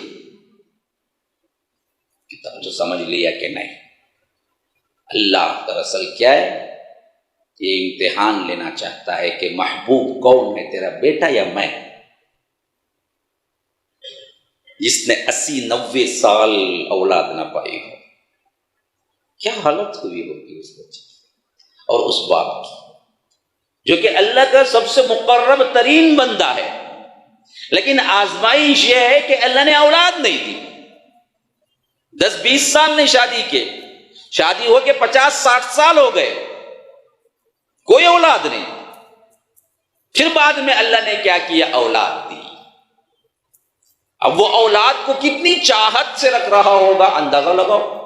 تب تو سمجھ لیا کہ نہیں، اللہ دراصل کیا ہے، یہ امتحان لینا چاہتا ہے کہ محبوب کون ہے، تیرا بیٹا یا میں، جس نے 80-90 سال اولاد نہ پائی ہو۔ کیا حالت ہوئی ہوگی اس بچے اور اس باپ کی، جو کہ اللہ کا سب سے مقرب ترین بندہ ہے، لیکن آزمائش یہ ہے کہ اللہ نے اولاد نہیں دی۔ 10-20 سال نے شادی کے، شادی ہو کے 50-60 سال ہو گئے، کوئی اولاد نہیں۔ پھر بعد میں اللہ نے کیا کیا، اولاد دی۔ اب وہ اولاد کو کتنی چاہت سے رکھ رہا ہوگا، اندازہ لگاؤ۔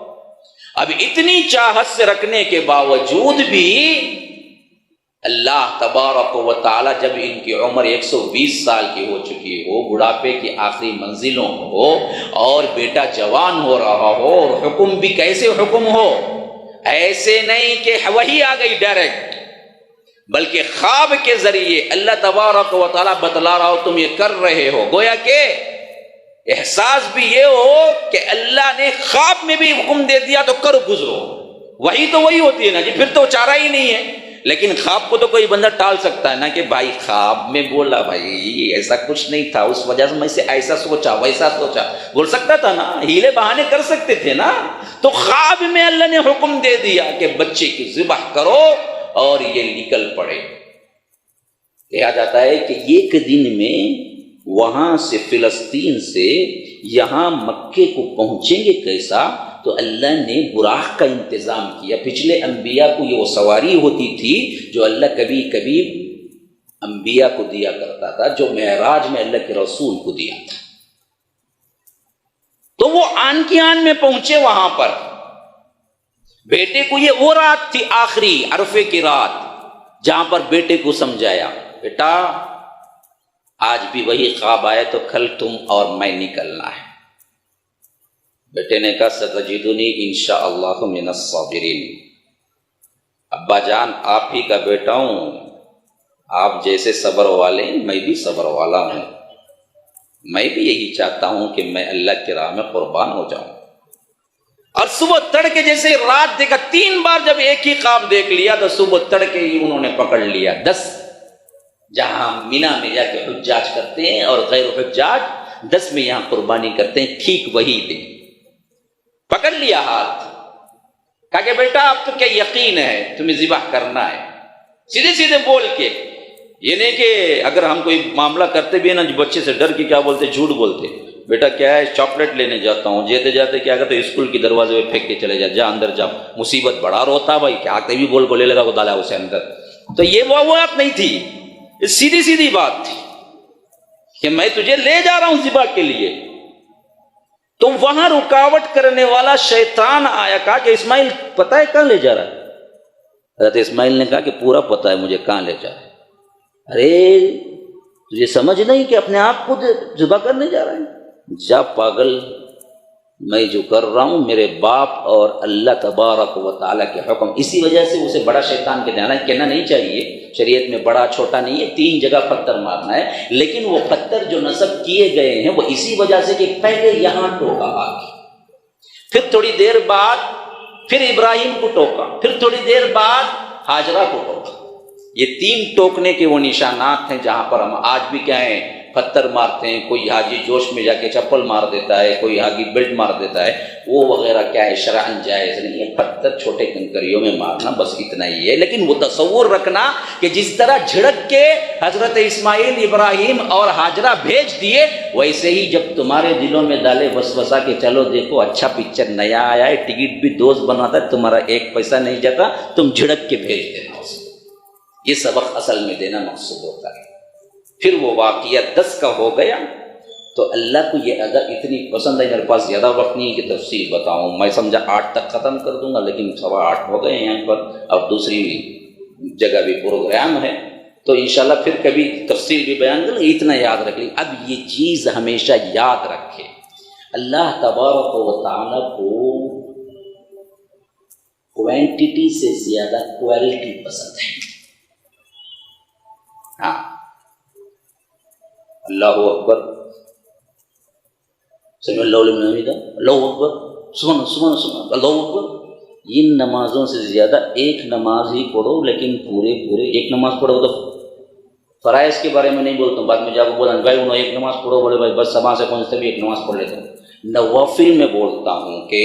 اب اتنی چاہت سے رکھنے کے باوجود بھی اللہ تبارک و تعالی جب ان کی عمر 120 سال کی ہو چکی ہو، بڑھاپے کی آخری منزلوں ہو، اور بیٹا جوان ہو رہا ہو، اور حکم بھی کیسے حکم ہو، ایسے نہیں کہ وہی آ گئی ڈائریکٹ، بلکہ خواب کے ذریعے اللہ تبارک و تعالی بتلا رہا ہو تم یہ کر رہے ہو، گویا کہ احساس بھی یہ ہو کہ اللہ نے خواب میں بھی حکم دے دیا تو کر گزرو۔ وہی تو وہی ہوتی ہے نا جی، پھر تو چارہ ہی نہیں ہے۔ لیکن خواب کو تو کوئی بندہ ٹال سکتا ہے نا کہ بھائی خواب میں بولا، بھائی ایسا کچھ نہیں تھا، اس وجہ سے میں سے ایسا سوچا ویسا سوچا، بول سکتا تھا نا، ہیلے بہانے کر سکتے تھے نا۔ تو خواب میں اللہ نے حکم دے دیا کہ بچے کی ذبح کرو اور یہ نکل پڑے۔ کہا جاتا ہے کہ ایک دن میں وہاں سے فلسطین سے یہاں مکے کو پہنچیں گے کیسا، تو اللہ نے براق کا انتظام کیا۔ پچھلے انبیاء کو یہ وہ سواری ہوتی تھی جو اللہ کبھی کبھی انبیاء کو دیا کرتا تھا، جو معراج میں اللہ کے رسول کو دیا تھا۔ تو وہ آن کی آن میں پہنچے وہاں پر، بیٹے کو یہ وہ رات تھی آخری عرفے کی رات، جہاں پر بیٹے کو سمجھایا، بیٹا آج بھی وہی خواب آئے تو کل تم اور میں نکلنا ہے۔ بیٹے نے کہا ستجدنی انشاءاللہ من الصابرین، ابا جان آپ ہی کا بیٹا ہوں، آپ جیسے صبر والے میں بھی صبر والا ہوں، میں بھی یہی چاہتا ہوں کہ میں اللہ کی راہ میں قربان ہو جاؤں۔ اور صبح تڑکے جیسے رات دیکھا، 3 بار جب ایک ہی خواب دیکھ لیا تو صبح تڑکے ہی انہوں نے پکڑ لیا 10، جہاں مینا میں جا کے حجاج کرتے ہیں اور غیر حجاج 10 میں یہاں قربانی کرتے ہیں، ٹھیک وہی دن پکڑ لیا ہاتھ، کہا کہ بیٹا اب تو کیا یقین ہے تمہیں ذبح کرنا ہے، سیدھے سیدھے بول کے، یہ نہیں کہ اگر ہم کوئی معاملہ کرتے بھی ہیں نا بچے سے ڈر کے کیا بولتے، جھوٹ بولتے، بیٹا کیا ہے چاکلیٹ لینے جاتا ہوں، جاتے جاتے کیا کہتے اسکول کی دروازے پہ پھینک کے چلے جا اندر جا، مصیبت بڑا روتا بھائی، کیا آتے بھی بول کو لے لے گا وہ ڈالا اسے اندر۔ تو یہ وہ بات نہیں تھی، یہ سیدھی سیدھی بات تھی کہ میں تجھے لے جا رہا ہوں ذبح کے لیے۔ تو وہاں رکاوٹ کرنے والا شیطان آیا، کہا کہ اسماعیل پتہ ہے کہاں لے جا رہا ہے؟ حضرت اسماعیل نے کہا کہ پورا پتہ ہے مجھے کہاں لے جا رہا ہے۔ ارے تجھے سمجھ نہیں کہ اپنے آپ کو ذبح کرنے جا رہا ہے؟ جا پاگل، میں جو کر رہا ہوں میرے باپ اور اللہ تبارک و تعالیٰ کے حکم، اسی وجہ سے اسے بڑا شیطان کہنا نہیں چاہیے، شریعت میں بڑا چھوٹا نہیں ہے، 3 جگہ پتھر مارنا ہے، لیکن وہ پتھر جو نصب کیے گئے ہیں وہ اسی وجہ سے کہ پہلے یہاں ٹوکا آگے، پھر تھوڑی دیر بعد پھر ابراہیم کو ٹوکا، پھر تھوڑی دیر بعد ہاجرہ کو ٹوکا۔ یہ 3 ٹوکنے کے وہ نشانات ہیں جہاں پر ہم آج بھی کیا ہیں پتھر مارتے ہیں، کوئی حاجی جوش میں جا کے چپل مار دیتا ہے، کوئی حاجی بیلٹ مار دیتا ہے، وہ وغیرہ کیا ہے شرعاً جائز نہیں ہے۔ پتھر چھوٹے کنکریوں میں مارنا بس اتنا ہی ہے، لیکن وہ تصور رکھنا کہ جس طرح جھڑک کے حضرت اسماعیل ابراہیم اور ہاجرہ بھیج دیے، ویسے ہی جب تمہارے دلوں میں ڈالے وسوسہ کہ چلو دیکھو اچھا پکچر نیا آیا ہے، ٹکٹ بھی دوست بناتا ہے، تمہارا ایک پیسہ نہیں جاتا، تم جھڑک کے بھیج دینا اس کو۔ یہ سبق اصل میں دینا مقصود ہوتا ہے۔ پھر وہ واقعہ 10 کا ہو گیا تو اللہ کو یہ اگر اتنی پسند ہے، میرے پاس زیادہ وقت نہیں ہے کہ تفصیل بتاؤں، میں سمجھا 8 تک ختم کر دوں گا، لیکن 8:15 ہو گئے یہاں پر، اب دوسری جگہ بھی پروگرام ہے تو انشاءاللہ پھر کبھی تفصیل بھی بیان کریں۔ اتنا یاد رکھ لیں، اب یہ چیز ہمیشہ یاد رکھے، اللہ تبارک و تعالیٰ کو کوانٹٹی سے زیادہ کوالٹی پسند ہے۔ ہاں، اللہ اکبر، سمع اللہ لمن حمدہ، اللہ اکبر، سبحان اللہ اکبر، ان نمازوں سے زیادہ ایک نماز ہی پڑھو، لیکن پورے ایک نماز پڑھو تو فرائض کے بارے میں نہیں بولتا ہوں، بعد میں جا کے بولا بھائی انہوں ایک نماز پڑھو، بولے بھائی بس سما سے پہنچتے بھی ایک نماز پڑھ لیتا ہوں۔ نوافل میں بولتا ہوں کہ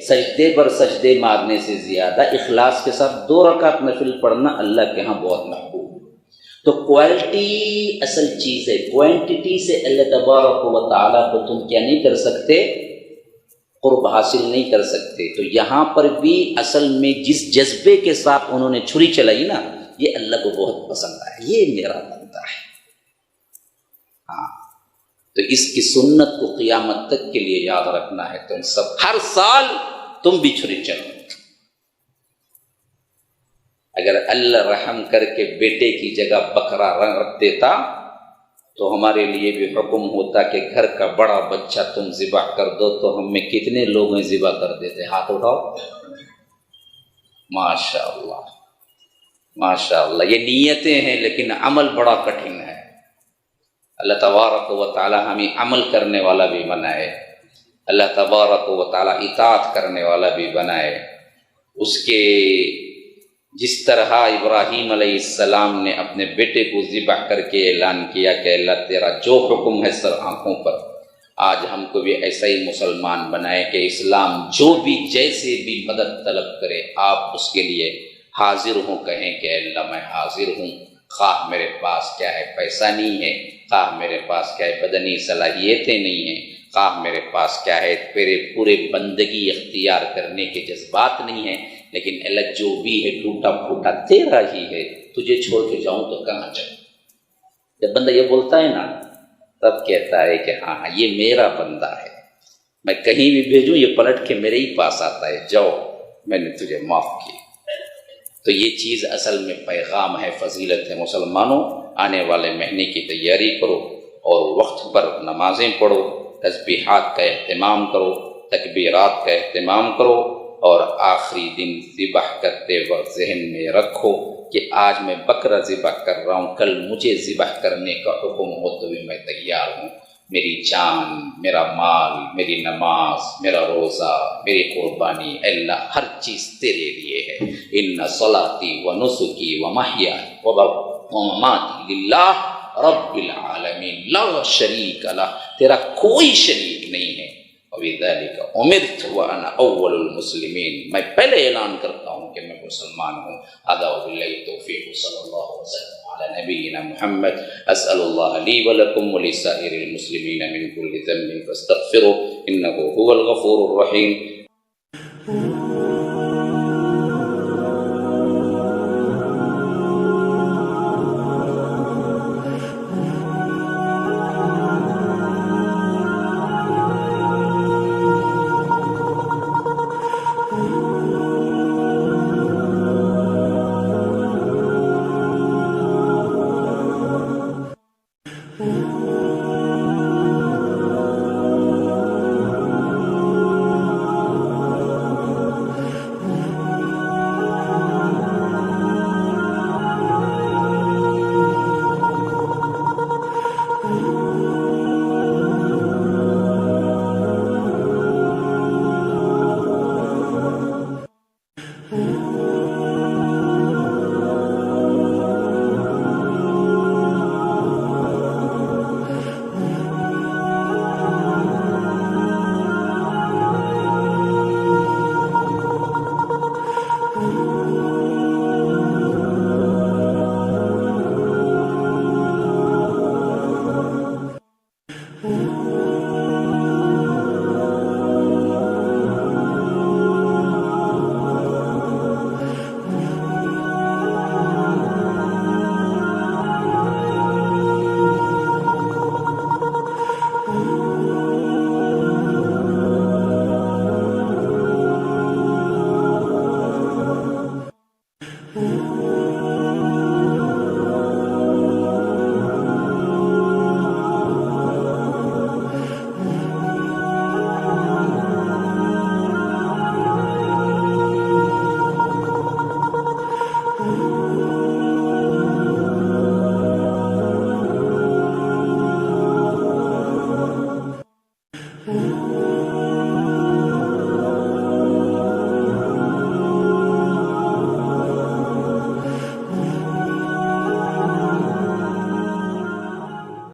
سجدے پر سجدے مارنے سے زیادہ اخلاص کے ساتھ 2 رکعت نفل پڑھنا اللہ کے ہاں بہت محبوب ہے۔ تو کوالٹی اصل چیز ہے، کوانٹٹی سے اللہ تبارک و تعالیٰ کو تم کیا نہیں کر سکتے، قرب حاصل نہیں کر سکتے۔ تو یہاں پر بھی اصل میں جس جذبے کے ساتھ انہوں نے چھری چلائی نا، یہ اللہ کو بہت پسند آیا، یہ میرا بندہ ہے۔ ہاں، تو اس کی سنت کو قیامت تک کے لیے یاد رکھنا ہے۔ تم سب ہر سال تم بھی چھری چلو۔ اگر اللہ رحم کر کے بیٹے کی جگہ بکرا رکھ دیتا تو ہمارے لیے بھی حکم ہوتا کہ گھر کا بڑا بچہ تم ذبح کر دو، تو ہم میں کتنے لوگ ہیں ذبح کر دیتے؟ ہاتھ اٹھاؤ۔ ماشاء اللہ ماشاء اللہ، یہ نیتیں ہیں لیکن عمل بڑا کٹھن ہے۔ اللہ تبارک و تعالی ہمیں عمل کرنے والا بھی بنائے، اللہ تبارک و تعالی اطاعت کرنے والا بھی بنائے۔ اس کے جس طرح ابراہیم علیہ السلام نے اپنے بیٹے کو ذبح کر کے اعلان کیا کہ اللہ تیرا جو حکم ہے سر آنکھوں پر، آج ہم کو بھی ایسا ہی مسلمان بنائے کہ اسلام جو بھی جیسے بھی مدد طلب کرے آپ اس کے لیے حاضر ہوں، کہیں کہ اللہ میں حاضر ہوں، خواہ میرے پاس کیا ہے پیسہ نہیں ہے، خواہ میرے پاس کیا ہے بدنی صلاحیتیں نہیں ہیں، خواہ میرے پاس کیا ہے پورے بندگی اختیار کرنے کے جذبات نہیں ہیں، لیکن اللہ جو بھی ہے ٹوٹا پھوٹا تیرا ہی ہے، تجھے چھوڑ کے جاؤں تو کہاں جاؤں۔ جب بندہ یہ بولتا ہے نا تب کہتا ہے کہ ہاں یہ میرا بندہ ہے، میں کہیں بھی بھیجوں یہ پلٹ کے میرے ہی پاس آتا ہے، جاؤ میں نے تجھے معاف کیا۔ تو یہ چیز اصل میں پیغام ہے، فضیلت ہے۔ مسلمانوں، آنے والے مہینے کی تیاری کرو اور وقت پر نمازیں پڑھو، تسبیحات کا اہتمام کرو، تکبیرات کا اہتمام کرو، اور آخری دن ذبح کرتے وقت ذہن میں رکھو کہ آج میں بکرا ذبح کر رہا ہوں، کل مجھے ذبح کرنے کا حکم ہو تو بھی میں تیار ہوں۔ میری جان، میرا مال، میری نماز، میرا روزہ، میری قربانی، اللہ ہر چیز تیرے لیے ہے۔ ان صلاتی و نسکی و محیای و مماتی للہ رب العالمین لا شریک لہ، تیرا کوئی شریک نہیں ہے۔ وَبِذَلِكَ أُمِرْتُ وَأَنَا أَوَّلُ الْمُسْلِمِينَ، میں پہلے اعلان کرتا ہوں کہ میں مسلمان ہوں۔ هذا وباللہ التوفیق، صلی اللہ وسلم علی نبینا محمد۔ اسأل اللہ لی ولکم ولسائر المسلمین من کل ذنب فاستغفروه انه هو الغفور الرحیم۔ Oh